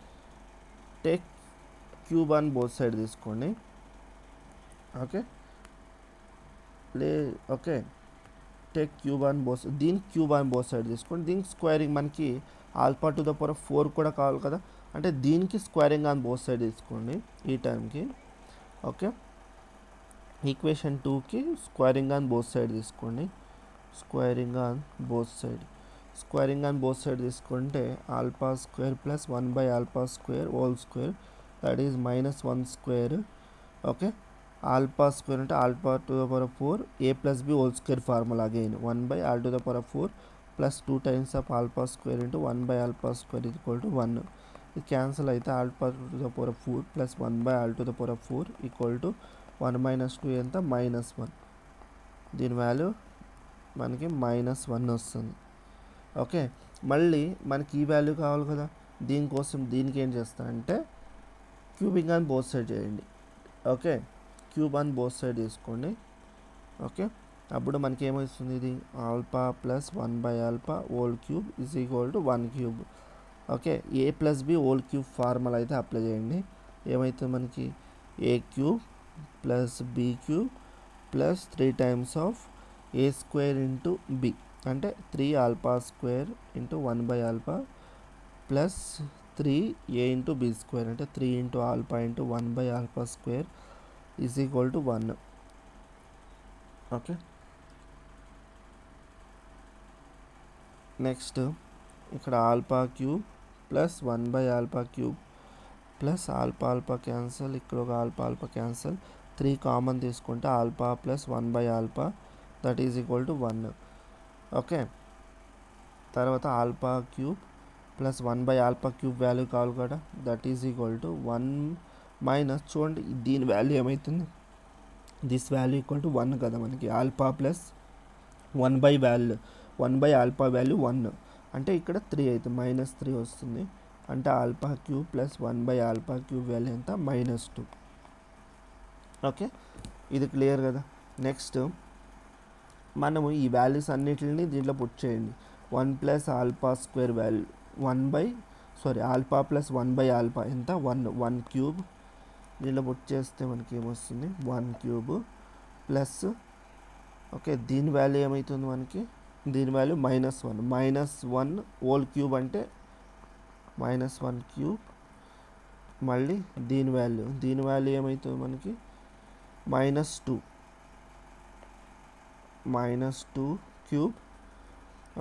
take cube on both side తీసుకోండి. Okay okay take cube on both, దీనికి cube on both side తీసుకోండి. దీనికి స్క్వేరింగ్ మనకి ఆల్ఫా టు ద పవర్ 4 కూడా కావాలి కదా, అంటే దీనికి స్క్వేరింగ్ ఆన్ బోత్ సైడ్ తీసుకోండి ఈ టైంకి. ఓకే, ఈక్వేషన్ 2కి స్క్వేరింగ్ ఆన్ బోత్ సైడ్ తీసుకోండి. స్క్వేరింగ్ ఆన్ బోత్ సైడ్ తీసుకుంటే alpha square plus 1 by alpha square whole square that is -1 square. Okay, alpha square అంటే alpha to the power 4 a plus b whole square formula again 1 by all to the power 4 plus 2 times of alpha square into 1 by alpha square equal to 1. ఇది cancel అయితే alpha to the power 4 plus 1 by all to the power 4 equal to 1 minus 2 ఎంత? -1. దీని value మనకి -1 వస్తుంది. Okay, మళ్ళీ మనకి ఈ value కావాలి కదా, దీనికోసం దీనికి ఏం చేస్తానంటే క్యూబింగ్ ఆన్ బోత్ సైడ్ చేయండి. Okay, cube on both side తీసుకోండి. ఓకే, అప్పుడు మనకి ఏమవుతుంది? ఇది alpha plus 1 by alpha whole cube is equal to 1 cube. Okay, a plus b whole cube formula అయితే అప్లై చేయండి. ఏమవుతుంది మనకి? A cube plus b cube plus 3 times of a square into b అంటే 3 alpha square into 1 by alpha plus 3 a into B square అంటే 3 into alpha into 1 by alpha square is equal to 1. Okay, next ఇక్కడ alpha cube plus 1 by alpha cube plus alpha cancel, ఇక్కడ ఒక alpha cancel, 3 common తీసుకుంటే alpha plus 1 by alpha that is equal to 1. Okay, తర్వాత alpha cube plus 1 by alpha cube value కావాలి కదా, that is equal to 1 minus, చూడండి దీని value ఏమవుతుంది? This value equal to 1 కదా మనకి. Alpha plus 1 by alpha value 1 అంటే ఇక్కడ 3 అవుతుంది, -3 వస్తుంది. అంటే alpha cube plus 1 by alpha cube value ఎంత? -2. ఓకే, ఇది క్లియర్ కదా. నెక్స్ట్ మనము ఈ వాల్యూస్ అన్నిటిని దీంట్లో పుట్ చేయండి. 1 plus alpha square value alpha plus 1 by alpha ఎంత? 1 క్యూబ్. దీంట్లో పుట్ చేస్తే మనకి ఏమొస్తుంది? 1 క్యూబ్ ప్లస్ ఓకే దీని వాల్యూ ఏమవుతుంది మనకి? దీని వాల్యూ -1 హోల్ క్యూబ్ అంటే -1 క్యూబ్. మళ్ళీ దీని వాల్యూ ఏమవుతుంది మనకి? -2 క్యూబ్.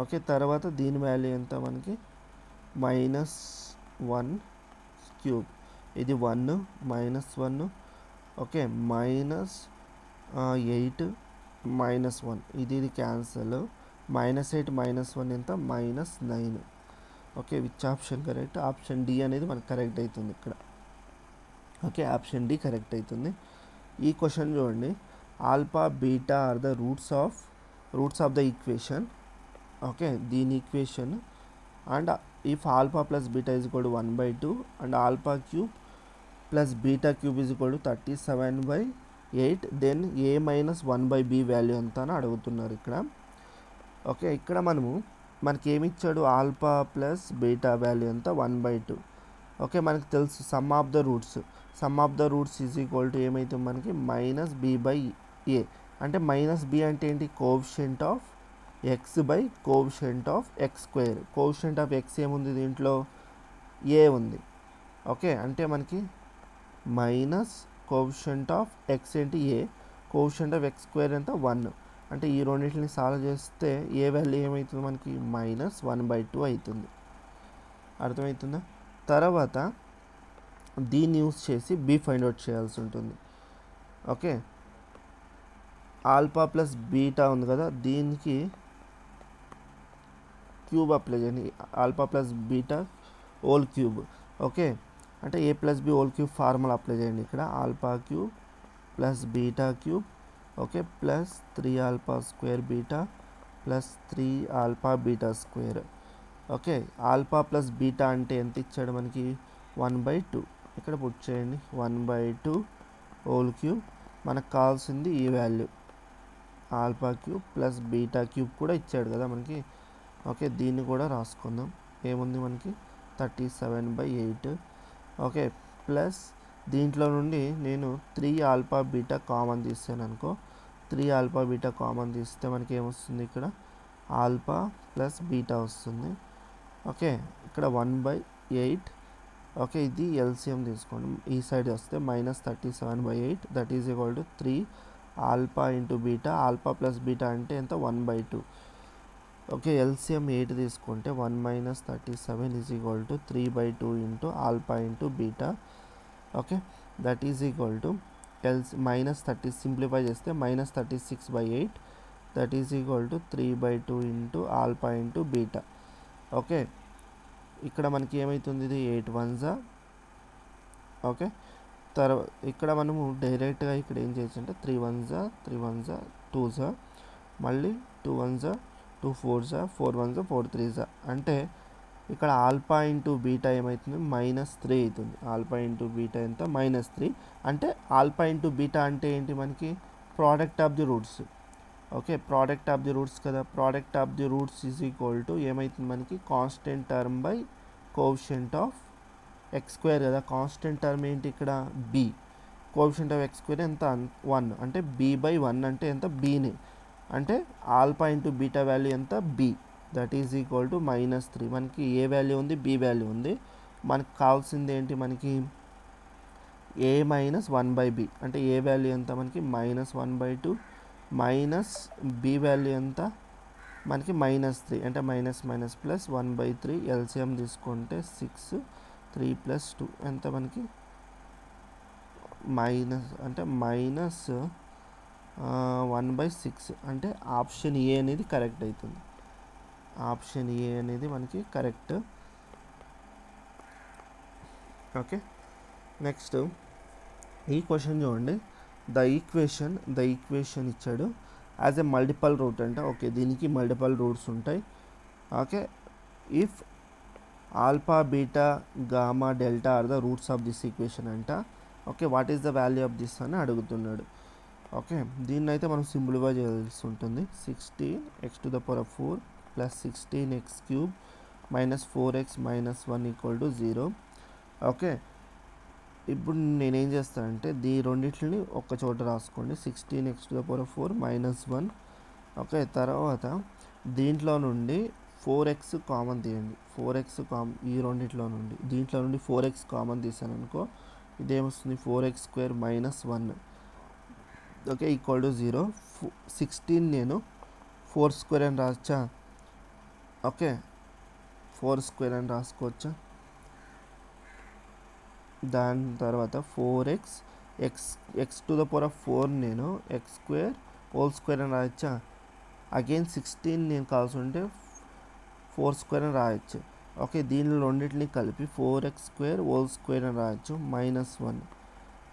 ఓకే, తర్వాత దీని వాల్యూ ఎంత మనకి? -1 క్యూబ్. ఇది 1 -1 ఓకే -8 -1 ఇది క్యాన్సల్. -8 -1 ఎంత? -9. Okay, which option correct? Option d అనేది మనకు కరెక్ట్ అవుతుంది ఇక్కడ. ఓకే, ఆప్షన్ డి కరెక్ట్ అవుతుంది. ఈ క్వశ్చన్ చూడండి, alpha beta are the roots of the equation. Okay, దీని equation and if alpha plus beta is equal to 1/2 and alpha cube plus beta cube is equal to 37/8, then a minus 1/b value ఎంత అని అడుగుతున్నారు ఇక్కడ. Okay, ఇక్కడ మనకి ఏమి ఇచ్చాడు, alpha plus beta value ఎంత 1/2. ఓకే, మనకు తెలుసు some of the roots is equal to ఏమవుతుంది మనకి మైనస్ బి బై ఏ. అంటే మైనస్ బి అంటే ఏంటి, coefficient of X by coefficient of x square. Coefficient of X ఏముంది దీంట్లో, ఏ ఉంది. ఓకే, అంటే మనకి మైనస్ కోఎఫిషియంట్ ఆఫ్ ఎక్స్ ఏంటి ఏ, కోఎఫిషియంట్ ఆఫ్ ఎక్స్ స్క్వేర్ ఎంత 1. అంటే ఈ రెండింటిని సాల్వ్ చేస్తే ఏ వాల్యూ ఏమవుతుంది మనకి మైనస్ 1/2 అవుతుంది. అర్థమవుతుందా? తర్వాత దీన్ని యూస్ చేసి బి ఫైండ్ అవుట్ చేయాల్సి ఉంటుంది. ఓకే, ఆల్ఫా ప్లస్ బీటా ఉంది కదా, దీనికి క్యూబ్ అప్లై చేయండి, alpha plus beta whole cube. Okay, అంటే a plus b whole cube formula apply చేయండి. ఇక్కడ alpha cube plus beta cube, okay, plus 3 alpha square beta plus 3 alpha beta square. Okay, alpha plus beta అంటే ఎంత ఇచ్చాడు మనకి 1/2. ఇక్కడ put చేయండి 1/2 whole cube. మనకు కావాల్సింది ఈ value alpha cube plus beta cube కూడా ఇచ్చాడు కదా మనకి. ఓకే, దీన్ని కూడా రాసుకుందాం. ఏముంది మనకి 37/8. ఓకే, ప్లస్ దీంట్లో నుండి నేను 3 ఆల్ఫా బీటా కామన్ తీస్తాను అనుకో. 3 ఆల్ఫా బీటా కామన్ తీస్తే మనకి ఏమొస్తుంది, ఇక్కడ ఆల్ఫా ప్లస్ బీటా వస్తుంది. ఓకే, ఇక్కడ 1/8. ఓకే, ఇది ఎల్సిఎం తీసుకోండి, ఈ సైడ్ వస్తే minus 37/8 that is equal to 3 alpha into beta. Alpha plus beta అంటే ఎంత 1/2. ఓకే, ఎల్సిఎం 8 తీసుకుంటే 1 minus 37 is equal to 3/2 into alpha into beta. Okay, that is equal to minus 30 simplify చేస్తే minus 36/8 that is equal to 3/2 into alpha into beta. Okay, ఇక్కడ మనకి ఏమవుతుంది, ఇది 8 1s. Okay, తర్వాత ఇక్కడ మనము డైరెక్ట్గా ఇక్కడ ఏం చేయొచ్చు అంటే 3 1s 3 1s 2s, మళ్ళీ 2 1s 2 4s 4 1s 4 3s. అంటే ఇక్కడ ఆల్ఫా ఇంటూ బీటా ఏమవుతుంది -3 అవుతుంది. ఆల్ఫా ఇంటూ బీటా ఎంత -3. అంటే ఆల్ఫా ఇంటూ బీటా అంటే ఏంటి మనకి product of the roots. Okay, product of the roots కదా, product of the roots is equal to ఏమవుతుంది మనకి constant term by coefficient of x square కదా. కాన్స్టెంట్ టర్మ్ ఏంటి ఇక్కడ b, coefficient of x square ఎంత 1, అంటే b/1 అంటే ఎంత bని, అంటే ఆల్ఫా ఇంటూ బీటా వాల్యూ ఎంత b that is equal to -3. మనకి ఏ వాల్యూ ఉంది, బి వాల్యూ ఉంది. మనకు కావాల్సింది ఏంటి మనకి a మైనస్ 1/b, అంటే ఏ వాల్యూ ఎంత మనకి -1/2 మైనస్ బి వాల్యూ ఎంత మనకి -3, అంటే మైనస్ మైనస్ ప్లస్ 1/3. ఎల్సిఎం తీసుకుంటే 6 3 + 2 ఎంత మనకి మైనస్, అంటే మైనస్ 1/6. అంటే ఆప్షన్ ఏ అనేది కరెక్ట్ అవుతుంది. ఆప్షన్ ఏ అనేది మనకి కరెక్ట్. ఓకే, నెక్స్ట్ ఈ క్వశ్చన్ చూడండి, ద ఈక్వేషన్ ఇచ్చాడు యాజ్ ఎ మల్టిపల్ రూట్ అంట. ఓకే, దీనికి మల్టిపల్ రూట్స్ ఉంటాయి. Okay, if alpha beta gamma delta are the roots of this equation అంట. Okay, what is the value of this అని అడుగుతున్నాడు. Okay, దీన్ని అయితే మనం సింప్లిఫై చేయాల్సి ఉంటుంది. 16x⁴ plus 16x³ minus 4x minus 1 = 0. Okay, ఇప్పుడు నేనేం చేస్తానంటే రెండింటిని ఒక్క చోట రాసుకోండి, 16x⁴ మైనస్ 1. ఓకే, తర్వాత దీంట్లో నుండి 4x కామన్ తీయండి. 4x ఈ రెండింటిలో నుండి దీంట్లో నుండి 4x కామన్ తీసాను అనుకో, ఇదేమొస్తుంది 4x² మైనస్ 1. ఓకే, =0. 16 నేను 4² అని రాచ్చా. ఓకే, 4² అని రాసుకోవచ్చా. దాని తర్వాత 4x x⁴ నేను x² అని రాయచ్చా. అగైన్ 16 నేను కావాల్సి ఉంటే 4² అని రాయొచ్చు. ఓకే, దీనిలో రెండింటిని కలిపి 4x² అని రాయొచ్చు minus 1.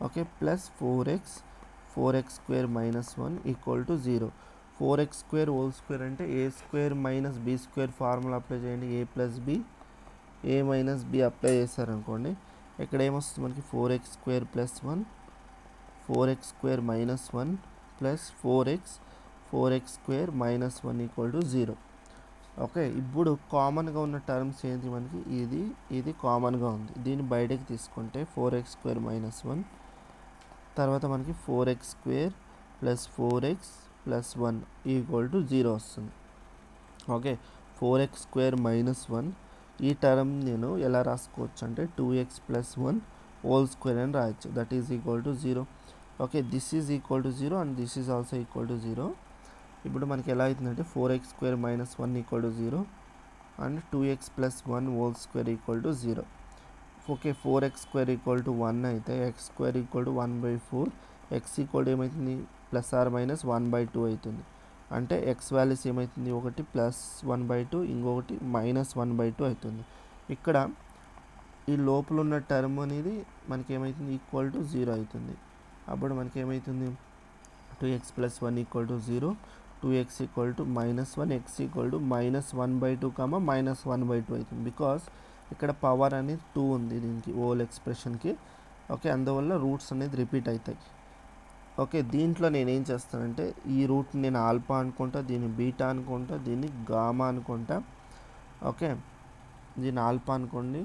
Okay plus 4x square minus 1 equal to 0. 4x square whole square అంటే a square minus b square formula apply చేయండి. A plus b a minus b apply చేశారనుకోండి, ఇక్కడ ఏమొస్తుంది మనకి 4x square plus 1 4x square minus 1 plus 4x square minus 1 equal to 0. Okay ఇప్పుడు కామన్గా ఉన్న terms ఏంటి మనకి, ఇది కామన్గా ఉంది. దీన్ని బయటకు తీసుకుంటే 4x స్క్వేర్ మైనస్ 1 తర్వాత మనకి 4x square plus 4x plus 1 equal to 0 వస్తుంది. ఓకే 4x స్క్వేర్ మైనస్ 1 ఈ టర్మ్ నేను ఎలా రాసుకోవచ్చు అంటే 2x ప్లస్ 1 హోల్ స్క్వేర్ అని రాయొచ్చు. That is equal to 0. Okay this is equal to 0 and this is also equal to 0. ఇప్పుడు మనకి ఎలా అవుతుందంటే 4x square minus 1 equal to 0 and 2x plus 1 whole square equal to 0. Okay 4x square equal to 1 అయితే x square equal to 1/4 x equal to ఏమవుతుంది plus or minus 1/2 అవుతుంది. అంటే x values ఏమవుతుంది, ఒకటి ప్లస్ 1/2 ఇంకొకటి మైనస్ 1/2 అవుతుంది. ఇక్కడ ఈ లోపల ఉన్న టర్మ్ అనేది మనకి ఏమవుతుంది ఈక్వల్ టు 0 అవుతుంది. అప్పుడు మనకి ఏమవుతుంది 2x plus 1 equal to 0, 2x equal to minus 1, x equal to minus 1/2 minus 1/2 అవుతుంది. బికాస్ ఇక్కడ పవర్ అనేది 2 ఉంది దీనికి హోల్ ఎక్స్ప్రెషన్కి. ఓకే అందువల్ల రూట్స్ అనేది రిపీట్ అవుతాయి. ఓకే దీంట్లో నేనేం చేస్తానంటే ఈ రూట్ నేను ఆల్ఫా అనుకుంటా, దీన్ని బీటా అనుకుంటా, దీన్ని గామా అనుకుంటా. ఓకే దీన్ని ఆల్ఫా అనుకోండి,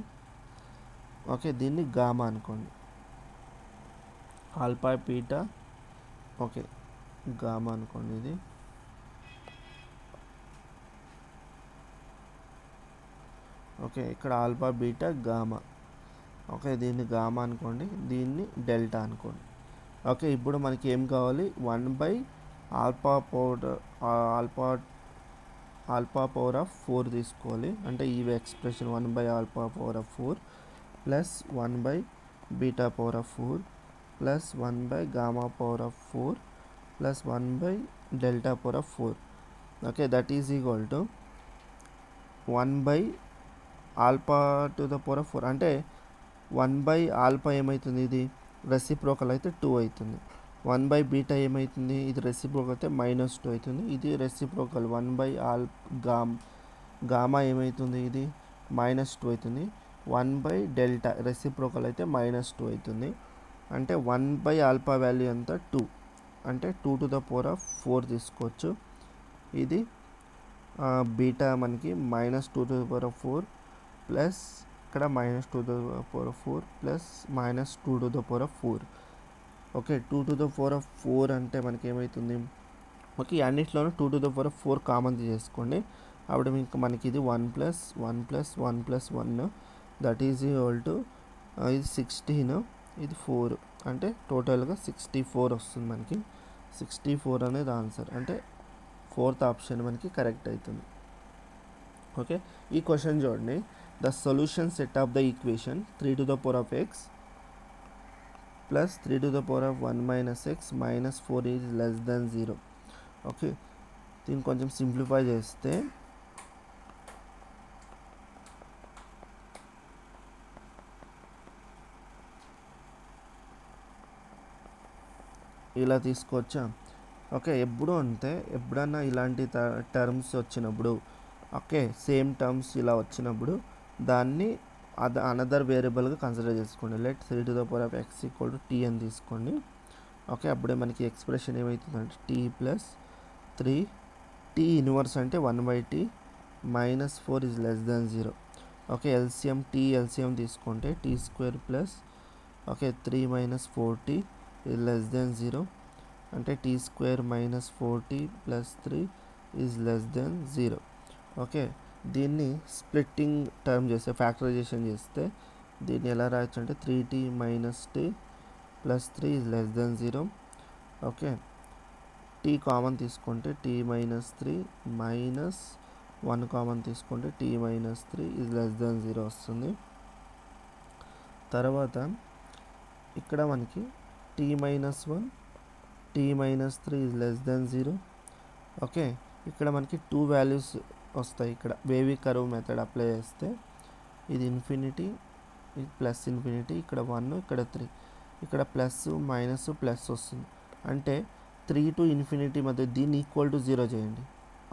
ఓకే దీన్ని గామా అనుకోండి. ఆల్ఫా బీటా ఓకే గామా అనుకోండి. ఇది ఓకే ఇక్కడ ఆల్ఫా బీటా గామా. ఓకే దీన్ని గామా అనుకోండి, దీన్ని డెల్టా అనుకోండి. ఓకే ఇప్పుడు మనకి ఏం కావాలి 1 ఆల్ఫా పవర్ ఆఫ్ 4 తీసుకోవాలి. అంటే ఈ expression 1 alpha power of 4 plus 1 beta power of 4 plus 1 gamma power of 4 plus 1 delta power of 4. Okay that is equal to 1 alpha to the power of 4 అంటే 1 alpha ఏమవుతుంది, ఇది రెసిప్రోకల్ అయితే 2 అవుతుంది. 1 beta ఏమవుతుంది, ఇది రెసిప్రోకల్ అయితే -2 అవుతుంది. ఇది రెసిప్రోకల్ 1 గామా ఏమవుతుంది, ఇది -2 అవుతుంది. 1 డెల్టా రెసిప్రోకల్ అయితే -2 అవుతుంది. అంటే 1 ఆల్ఫా వాల్యూ అంతా 2 అంటే 2 టు ద పవర్ ఆఫ్ 4 తీసుకోవచ్చు. ఇది బీటా మనకి -2 to the power of 4 plus ఇక్కడ -2 to the power of 4 plus -2 to the power of 4. Okay 2 to the power of 4 అంటే మనకి ఏమవుతుంది, ఓకే అన్నిట్లోనూ 2 to the power of 4 common చేసుకోండి. అప్పుడు మీకు మనకి ఇది 1 + 1 + 1 + 1 దట్ ఈజ్ ఈక్వల్ టు ఇది 16, ఇది 4 అంటే టోటల్గా 64 వస్తుంది. మనకి 64 అనేది ఆన్సర్. అంటే 4th ఆప్షన్ మనకి కరెక్ట్ అవుతుంది. ఓకే ఈ క్వశ్చన్ చూడండి. The solution set of the equation 3 to the power of x plus 3 to the power of 1 - x -4 is less than 0. Okay దీన్ని కొంచెం సింప్లిఫై చేస్తే ఇలా తీసుకోవచ్చా. ఓకే ఎప్పుడు అంటే ఎప్పుడన్నా ఇలాంటి టర్మ్స్ వచ్చినప్పుడు, ఓకే సేమ్ టర్మ్స్ ఇలా వచ్చినప్పుడు దాన్ని అనదర్ వేరియబుల్గా కన్సిడర్ చేసుకోండి. Let 3 to the power of x equal to t అని తీసుకోండి. ఓకే అప్పుడే మనకి ఎక్స్ప్రెషన్ ఏమవుతుందంటే t + 3 t ఇన్వర్స్ అంటే 1/t -4 is less than 0. Okay LCM తీసుకుంటే t² plus okay 3 - 4t is less than 0 అంటే t² - 4t + 3 is less than 0. Okay దీన్ని splitting term చేస్తే ఫ్యాక్టరైజేషన్ చేస్తే దీన్ని ఎలా రాయొచ్చు అంటే 3t - t + 3 is less than 0. Okay t common తీసుకుంటే t - 3 -1 కామన్ తీసుకుంటే t - 3 ఈజ్ లెస్ దెన్ 0 వస్తుంది. తర్వాత ఇక్కడ మనకి t - 1 t - 3 is less than 0. Okay ఇక్కడ మనకి 2 వాల్యూస్ వస్తాయి. ఇక్కడ వేవీ కర్వ్ మెథడ్ అప్లై చేస్తే ఇది ఇన్ఫినిటీ, ఇది +∞, ఇక్కడ 1 ఇక్కడ 3. ఇక్కడ ప్లస్ మైనస్ ప్లస్ వస్తుంది, అంటే 3 to ఇన్ఫినిటీ మధ్య దీన్ని ఈక్వల్ టు 0 చేయండి.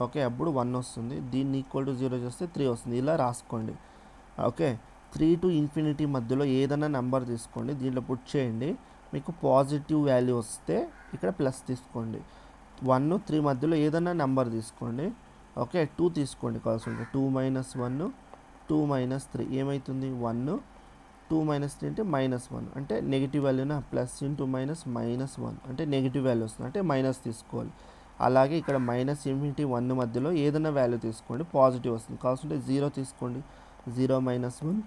ఓకే, అప్పుడు 1 వస్తుంది. దీన్ని ఈక్వల్ టు 0 చేస్తే 3 వస్తుంది. ఇలా రాసుకోండి. ఓకే, 3 to ఇన్ఫినిటీ మధ్యలో ఏదైనా నెంబర్ తీసుకోండి, దీంట్లో పుట్ చేయండి. మీకు పాజిటివ్ వాల్యూ వస్తే ఇక్కడ ప్లస్ తీసుకోండి. 1 3 మధ్యలో ఏదైనా నెంబర్ తీసుకోండి. ఓకే, 2 తీసుకోండి కావాల్సి ఉంటే. 2 - 1 2 - 3 ఏమవుతుంది? 1 2 - 3 అంటే -1, అంటే నెగిటివ్ వాల్యూనా? ప్లస్ ఇంటూ మైనస్ -1 అంటే నెగిటివ్ వాల్యూ వస్తుంది, అంటే మైనస్ తీసుకోవాలి. అలాగే ఇక్కడ -∞ 1 మధ్యలో ఏదైనా వాల్యూ తీసుకోండి, పాజిటివ్ వస్తుంది. కావాల్సి ఉంటే 0 తీసుకోండి. 0 - 1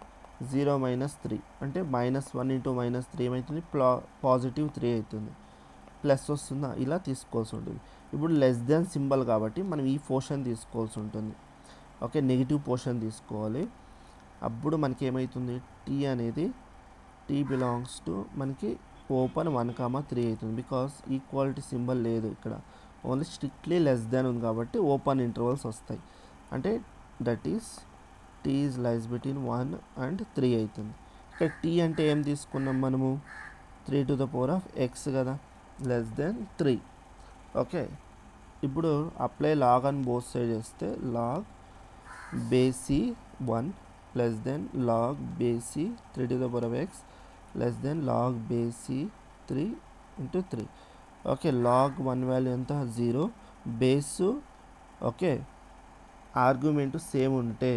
0 - 3 అంటే -1 ఇంటూ -3 ఏమవుతుంది? పాజిటివ్ 3 అవుతుంది. ప్లస్ వస్తుందా? ఇలా తీసుకోవాల్సి ఉంటుంది. ఇప్పుడు లెస్ దెన్ సింబల్ కాబట్టి మనం ఈ పోర్షన్ తీసుకోవాల్సి ఉంటుంది. ఓకే, నెగిటివ్ పోర్షన్ తీసుకోవాలి. అప్పుడు మనకి ఏమవుతుంది? టీ అనేది టీ బిలాంగ్స్ టు మనకి ఓపెన్ 1, 3 అవుతుంది. బికాస్ ఈక్వాలిటీ సింబల్ లేదు ఇక్కడ, ఓన్లీ స్ట్రిక్ట్లీ లెస్ దెన్ ఉంది కాబట్టి ఓపెన్ ఇంటర్వల్స్ వస్తాయి. అంటే that is T is lies between 1 and 3 అవుతుంది. ఇక్కడ టీ అంటే ఏం తీసుకున్నాం మనము? 3 to the power of x కదా, లెస్ దెన్ 3. ఓకే, ఇప్పుడు అప్లై లాగ్ అని బోత్ సైడ్ చేస్తే లాగ్ బేసి 1 less than log base 3 to the power of x less than log base 3 into 3. Okay, log 1 value ఎంత? 0. బేసు ఓకే ఆర్గ్యుమెంట్ సేమ్ ఉంటే,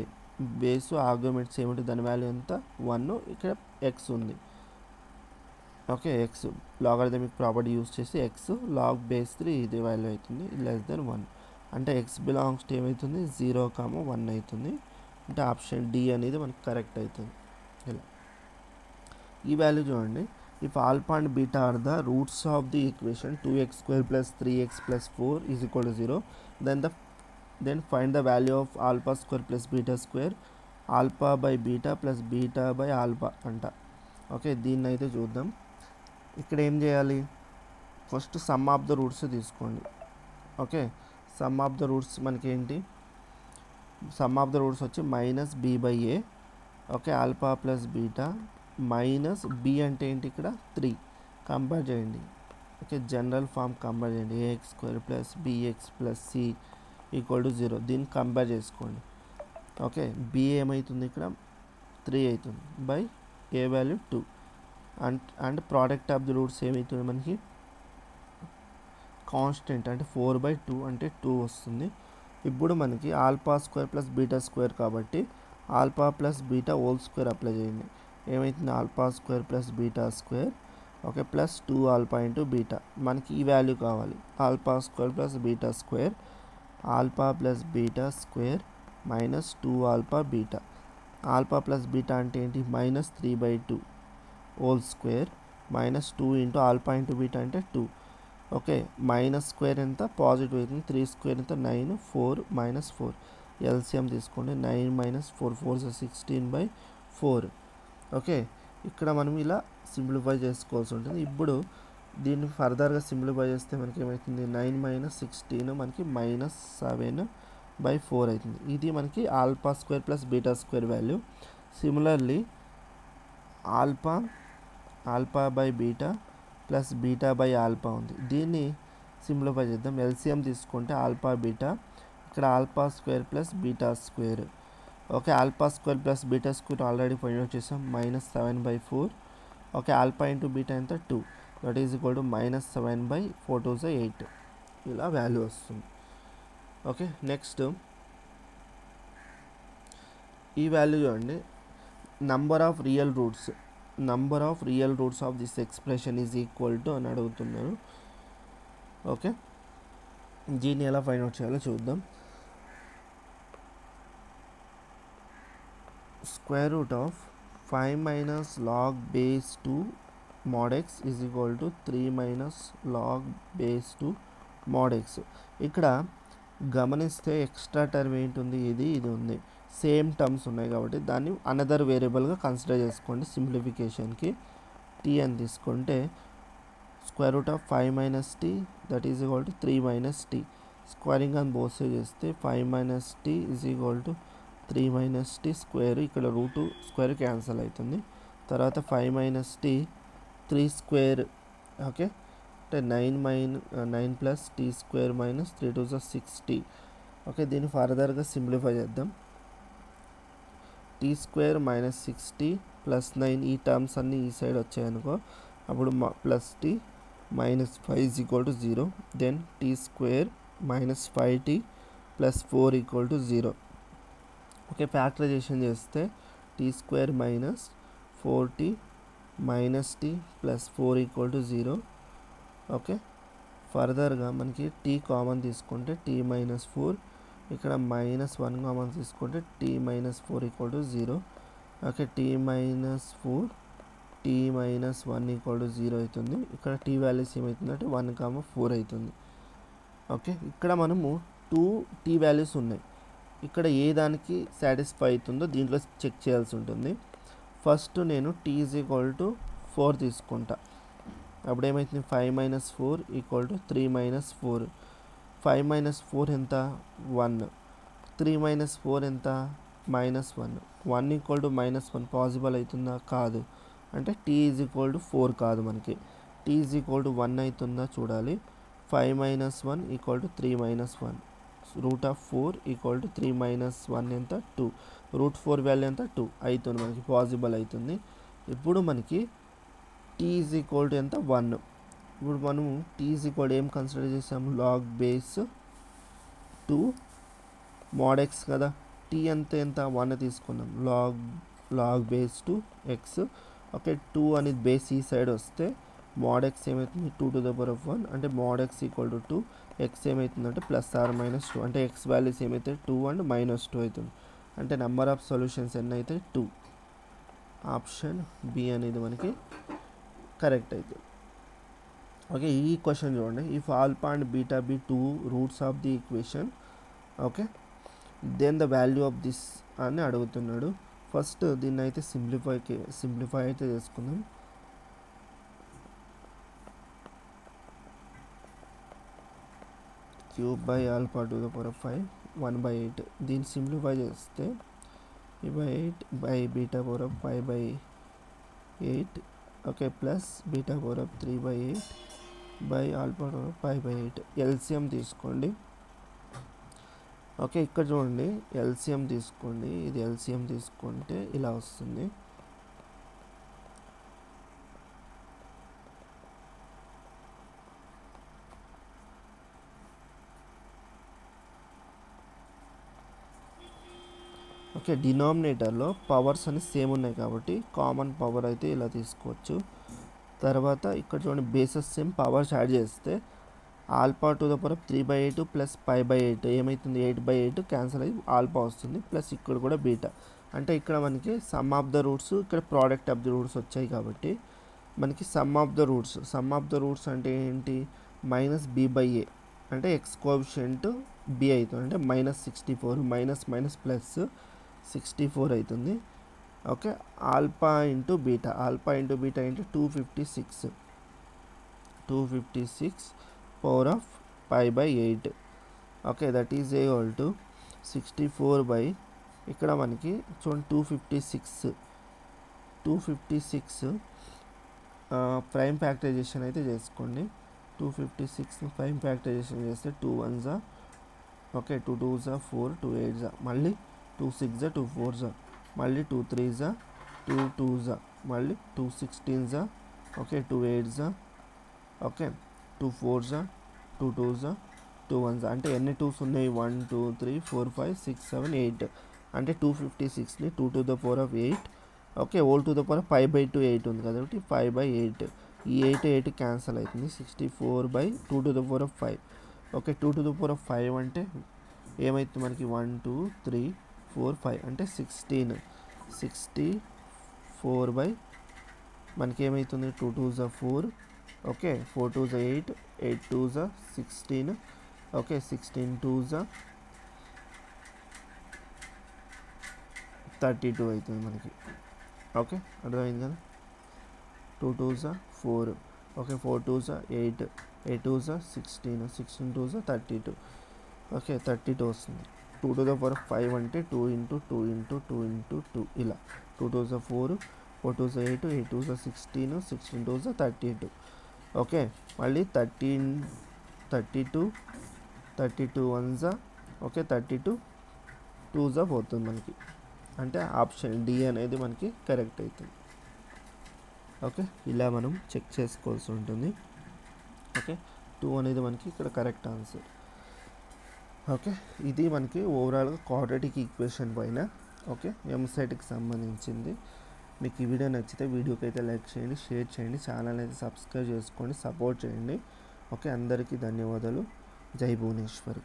base argument same ఉంటే దాని value ఎంత? 1. ఇక్కడ ఎక్స్ ఉంది. Okay, X logarithmic property use చేసి X log base 3 ఇది value అవుతుంది, లెస్ దెన్ 1. అంటే ఎక్స్ బిలాంగ్స్ టు ఏమవుతుంది? 0, 1 అవుతుంది. అంటే ఆప్షన్ డి అనేది మనకి కరెక్ట్ అవుతుంది. ఇలా ఈ వాల్యూ చూడండి. If alpha and beta are the roots of the equation 2x² + 3x + 4 = 0, then find the value of α² + β² alpha by beta plus beta by alpha అంట. ఓకే, దీన్ని అయితే చూద్దాం. ఇక్కడ ఏం చేయాలి? First sum of the roots తీసుకోండి. Okay, sum of the roots మనకి ఏంటి? సమ్ ఆఫ్ ద రూట్స్ వచ్చి -b/a. Okay, alpha plus beta minus b అంటే ఏంటి? ఇక్కడ 3. కంపేర్ చేయండి. ఓకే, జనరల్ ఫామ్ కంపేర్ చేయండి. ax² + bx + c = 0. దీన్ని కంపేర్ చేసుకోండి. ఓకే, బి ఏమవుతుంది? ఇక్కడ 3 అవుతుంది by A value 2. And product of the roots ఏమవుతుంది మనకి? కాన్స్టెంట్ అంటే 4/2 అంటే 2 వస్తుంది. ఇప్పుడు మనకి α² + β² కాబట్టి alpha plus beta whole square apply చేయండి. ఏమవుతుంది? α² + β². Okay, plus 2α × beta. మనకి ఈ వాల్యూ కావాలి. α² + β² ఆల్ఫా ప్లస్ బీటా² minus 2α beta. Alpha plus beta అంటే ఏంటి? -3/2 whole square minus 2 into alpha into beta అంటే 2. ఓకే, మైనస్ స్క్వేర్ ఎంత? పాజిటివ్ అవుతుంది. 3² ఎంత? 9. 4 - 4 ఎల్సిఎం తీసుకోండి. 9 - 4 4 16/4. ఓకే, ఇక్కడ మనం ఇలా సింప్లిఫై చేసుకోవాల్సి ఉంటుంది. ఇప్పుడు దీన్ని ఫర్దర్గా సింప్లిఫై చేస్తే మనకి ఏమవుతుంది? 9 - 16 మనకి -7/4 అవుతుంది. ఇది మనకి α² + β² value. Similarly alpha by beta plus beta by alpha ఉంది. దీన్ని సింప్లిఫై చేద్దాం. ఎల్సిఎం తీసుకుంటే ఆల్ఫా బీటా, ఇక్కడ α² + β². ఓకే, α² + β² ఆల్రెడీ ఫైండ్ అవుట్ చేసాం. -7/4. ఓకే, ఆల్ఫా ఇంటూ బీటా ఎంత? 2. That is equal to -7/4 2 = 8. ఇలా వాల్యూ వస్తుంది. ఓకే, నెక్స్ట్ ఈ వాల్యూ చూడండి. Number of real roots of this expression is equal to అని అడుగుతున్నారు. ఓకే, దీన్ని ఎలా ఫైండ్ అవుట్ చేయాలో చూద్దాం. Square root of 5 - log base 2 mod x is equal to 3 - log base 2 mod x. ఇక్కడ గమనిస్తే ఎక్స్ట్రా టర్మ్ ఏంటుంది? ఇది ఉంది. సేమ్ టర్మ్స్ ఉన్నాయి కాబట్టి దాన్ని అనదర్ వేరియబుల్గా కన్సిడర్ చేసుకోండి. సింప్లిఫికేషన్కి టీ అని తీసుకుంటే square root of 5 - t that is equal to 3 - t. Squaring అని బోత్ సైడ్ చేస్తే 5 - t is equal to 3 - t square. ఇక్కడ రూటు స్క్వేర్ క్యాన్సిల్ అవుతుంది. తర్వాత 5 - t 3 స్క్వేర్, ఓకే, అంటే 9 plus t square minus 3 2 6t. Okay, దీన్ని ఫర్దర్గా సింప్లిఫై చేద్దాం. Tea square minus 6t plus 9, ఈ టర్మ్స్ అన్నీ ఈ సైడ్ వచ్చాయనుకో, అప్పుడు plus t minus 5 is equal to 0. Then t square minus 5t plus 4 equal to 0. Okay, factorization చేస్తే t square minus 4t minus t plus 4 equal to 0. Okay, ఫర్దర్గా మనకి t common తీసుకుంటే t minus 4, ఇక్కడ minus 1 common తీసుకుంటే t minus 4 equal to 0. Okay, t minus 4 t minus 1 equal to 0 అవుతుంది. ఇక్కడ tea values ఏమవుతుందంటే 1, 4 అవుతుంది. ఓకే, ఇక్కడ మనము 2 టీ వాల్యూస్ ఉన్నాయి. ఇక్కడ ఏ దానికి సాటిస్ఫై అవుతుందో దీంట్లో చెక్ చేయాల్సి ఉంటుంది. ఫస్ట్ నేను టీ ఈజ్ ఈక్వల్ టు 4 తీసుకుంటా. అప్పుడు ఏమవుతుంది, 5 minus 4 equal to 3 minus 4. 5 minus 4 ఎంత, 1. 3 మైనస్ 4 ఎంత, minus 1. 1 equal to minus 1 possible అవుతుందా, కాదు. అంటే టీ ఈజ్ ఈక్వల్ టు 4 కాదు, మనకి టీ ఈజ్ ఈక్వల్ టు 1 అవుతుందా చూడాలి. 5 minus 1 equal to 3 minus 1. Root of 4 equal to 3 minus 1 ఎంత, 2. రూట్ 4 వాల్యూ ఎంత, 2 అవుతుంది, మనకి పాసిబుల్ అవుతుంది. ఇప్పుడు మనకి టీ ఈజ్ ఈక్వల్ టు ఎంత, 1. ఇప్పుడు మనము టీ ఈజ్ ఈక్వల్ ఏం కన్సిడర్ చేసాము, లాగ్ బేస్ 2 mod x కదా. టీ అంతే ఎంత, 1 తీసుకున్నాం. Log base 2 x. ఓకే, 2 అనేది బేస్ ఈ సైడ్ వస్తే mod x ఏమవుతుంది, 2 to the power of 1. అంటే mod x equal to 2. x ఏమవుతుందంటే ప్లస్ ఆర్ మైనస్ 2. అంటే x వాల్యూస్ ఏమైతే 2 అండ్ మైనస్ 2 అవుతుంది. అంటే నెంబర్ ఆఫ్ సొల్యూషన్స్ ఎన్ని అయితే 2. ఆప్షన్ బి అనేది మనకి కరెక్ట్ అవుతుంది. ఓకే, ఈ క్వశ్చన్ చూడండి. If alpha and beta be 2 roots of the equation, okay, then the value of this అని అడుగుతున్నాడు. ఫస్ట్ దీన్ని అయితే సింప్లిఫై అయితే చేసుకుందాం. Cube by alpha to the power of 5 1/8. దీన్ని సింప్లిఫై చేస్తే ఈ by 8 by beta power of 5/8. Okay, plus beta power of 3/8 by alpha power of 5/8. LCM తీసుకోండి. ఓకే, ఇక్కడ చూడండి, ఎల్సిఎం తీసుకోండి. ఇది ఎల్సిఎం తీసుకుంటే ఇలా వస్తుంది. ఓకే, డినామినేటర్లో పవర్స్ అని సేమ్ ఉన్నాయి కాబట్టి కామన్ పవర్ అయితే ఇలా తీసుకోవచ్చు. తర్వాత ఇక్కడ చూడండి, బేసెస్ సేమ్, పవర్స్ యాడ్ చేస్తే alpha to the power of 3/8 plus 5/8 ఏమవుతుంది, 8/8 క్యాన్సిల్ అయ్యి ఆల్ఫా వస్తుంది. ప్లస్ ఇక్కడ కూడా బీటా. అంటే ఇక్కడ మనకి సమ్ ఆఫ్ ద రూట్స్, ఇక్కడ ప్రోడక్ట్ ఆఫ్ ది రూట్స్ వచ్చాయి కాబట్టి మనకి సమ్ ఆఫ్ ద రూట్స్ అంటే ఏంటి, మైనస్ b/a. అంటే ఎక్స్ కోఎఫిషియంట్ b అవుతుంది. అంటే మైనస్ 64 మైనస్ ప్లస్ 64 అవుతుంది. ఓకే, ఆల్ఫా ఇంటూ బీటా ఏంటి, 256 power of 5/8. Okay, that is equal to 64 by, ఇక్కడ మనకి చూడండి 256 ప్రైమ్ ఫ్యాక్టరైజేషన్ అయితే చేసుకోండి. 256 ప్రైమ్ ఫ్యాక్టరైజేషన్ చేస్తే 2 1s, ఓకే, 2 2s 4, 2 8s, మళ్ళీ 2 6s 2 4s, మళ్ళీ 2 3s 2 2s, మళ్ళీ 2 16s, okay, 2 8s, okay, 2 4s 2 2s 2 1s. అంటే ఎన్ని 2s ఉన్నాయి, 1 2 3 4 5 6 7 8. అంటే 256ని 2 to the power of 8, okay, whole to the power 5/2 8 ఉంది కాబట్టి 5/8. ఈ 8 క్యాన్సల్ అవుతుంది. 64/2 to the power of 5. Okay, 2 to the power of 5 అంటే ఏమవుతుంది మనకి, 1 2 3 4 5 అంటే 16. 64 మనకి ఏమవుతుంది, 2 2s 4, okay, 4 2s 8, 8 2s 16, okay, 16 2s 32 అవుతుంది మనకి. ఓకే, అర్థమైంది కదా. 2 2s 4, okay, 4 2s 8, 8 2s 16, 16 2s 32, okay, 32 వస్తుంది. 2 to the power 5 అంటే 2 into 2 into 2 into 2 ఇలా 2 2s 4, 4 2 8, 8 2 16, 16 2 32. ఓకే, మళ్ళీ 32 32 1 ఓకే 32 2 పోతుంది మనకి, అంటే ఆప్షన్ డి అనేది మనకి కరెక్ట్ అవుతుంది. ఓకే, ఇలా మనం చెక్ చేసుకోవాల్సి ఉంటుంది. ఓకే, 2 అనేది మనకి ఇక్కడ కరెక్ట్ ఆన్సర్. ఓకే, ఇది మనకి ఓవరాల్గా క్వాడ్రాటిక్ ఈక్వేషన్ పైన ఓకే ఎంసెట్కి సంబంధించింది. మీకు ఈ వీడియో నచ్చితే వీడియోకి అయితే లైక్ చేయండి, షేర్ చేయండి, ఛానల్ అయితే సబ్స్క్రైబ్ చేసుకోండి, సపోర్ట్ చేయండి. ఓకే, అందరికీ ధన్యవాదాలు. జై భువనేశ్వరి.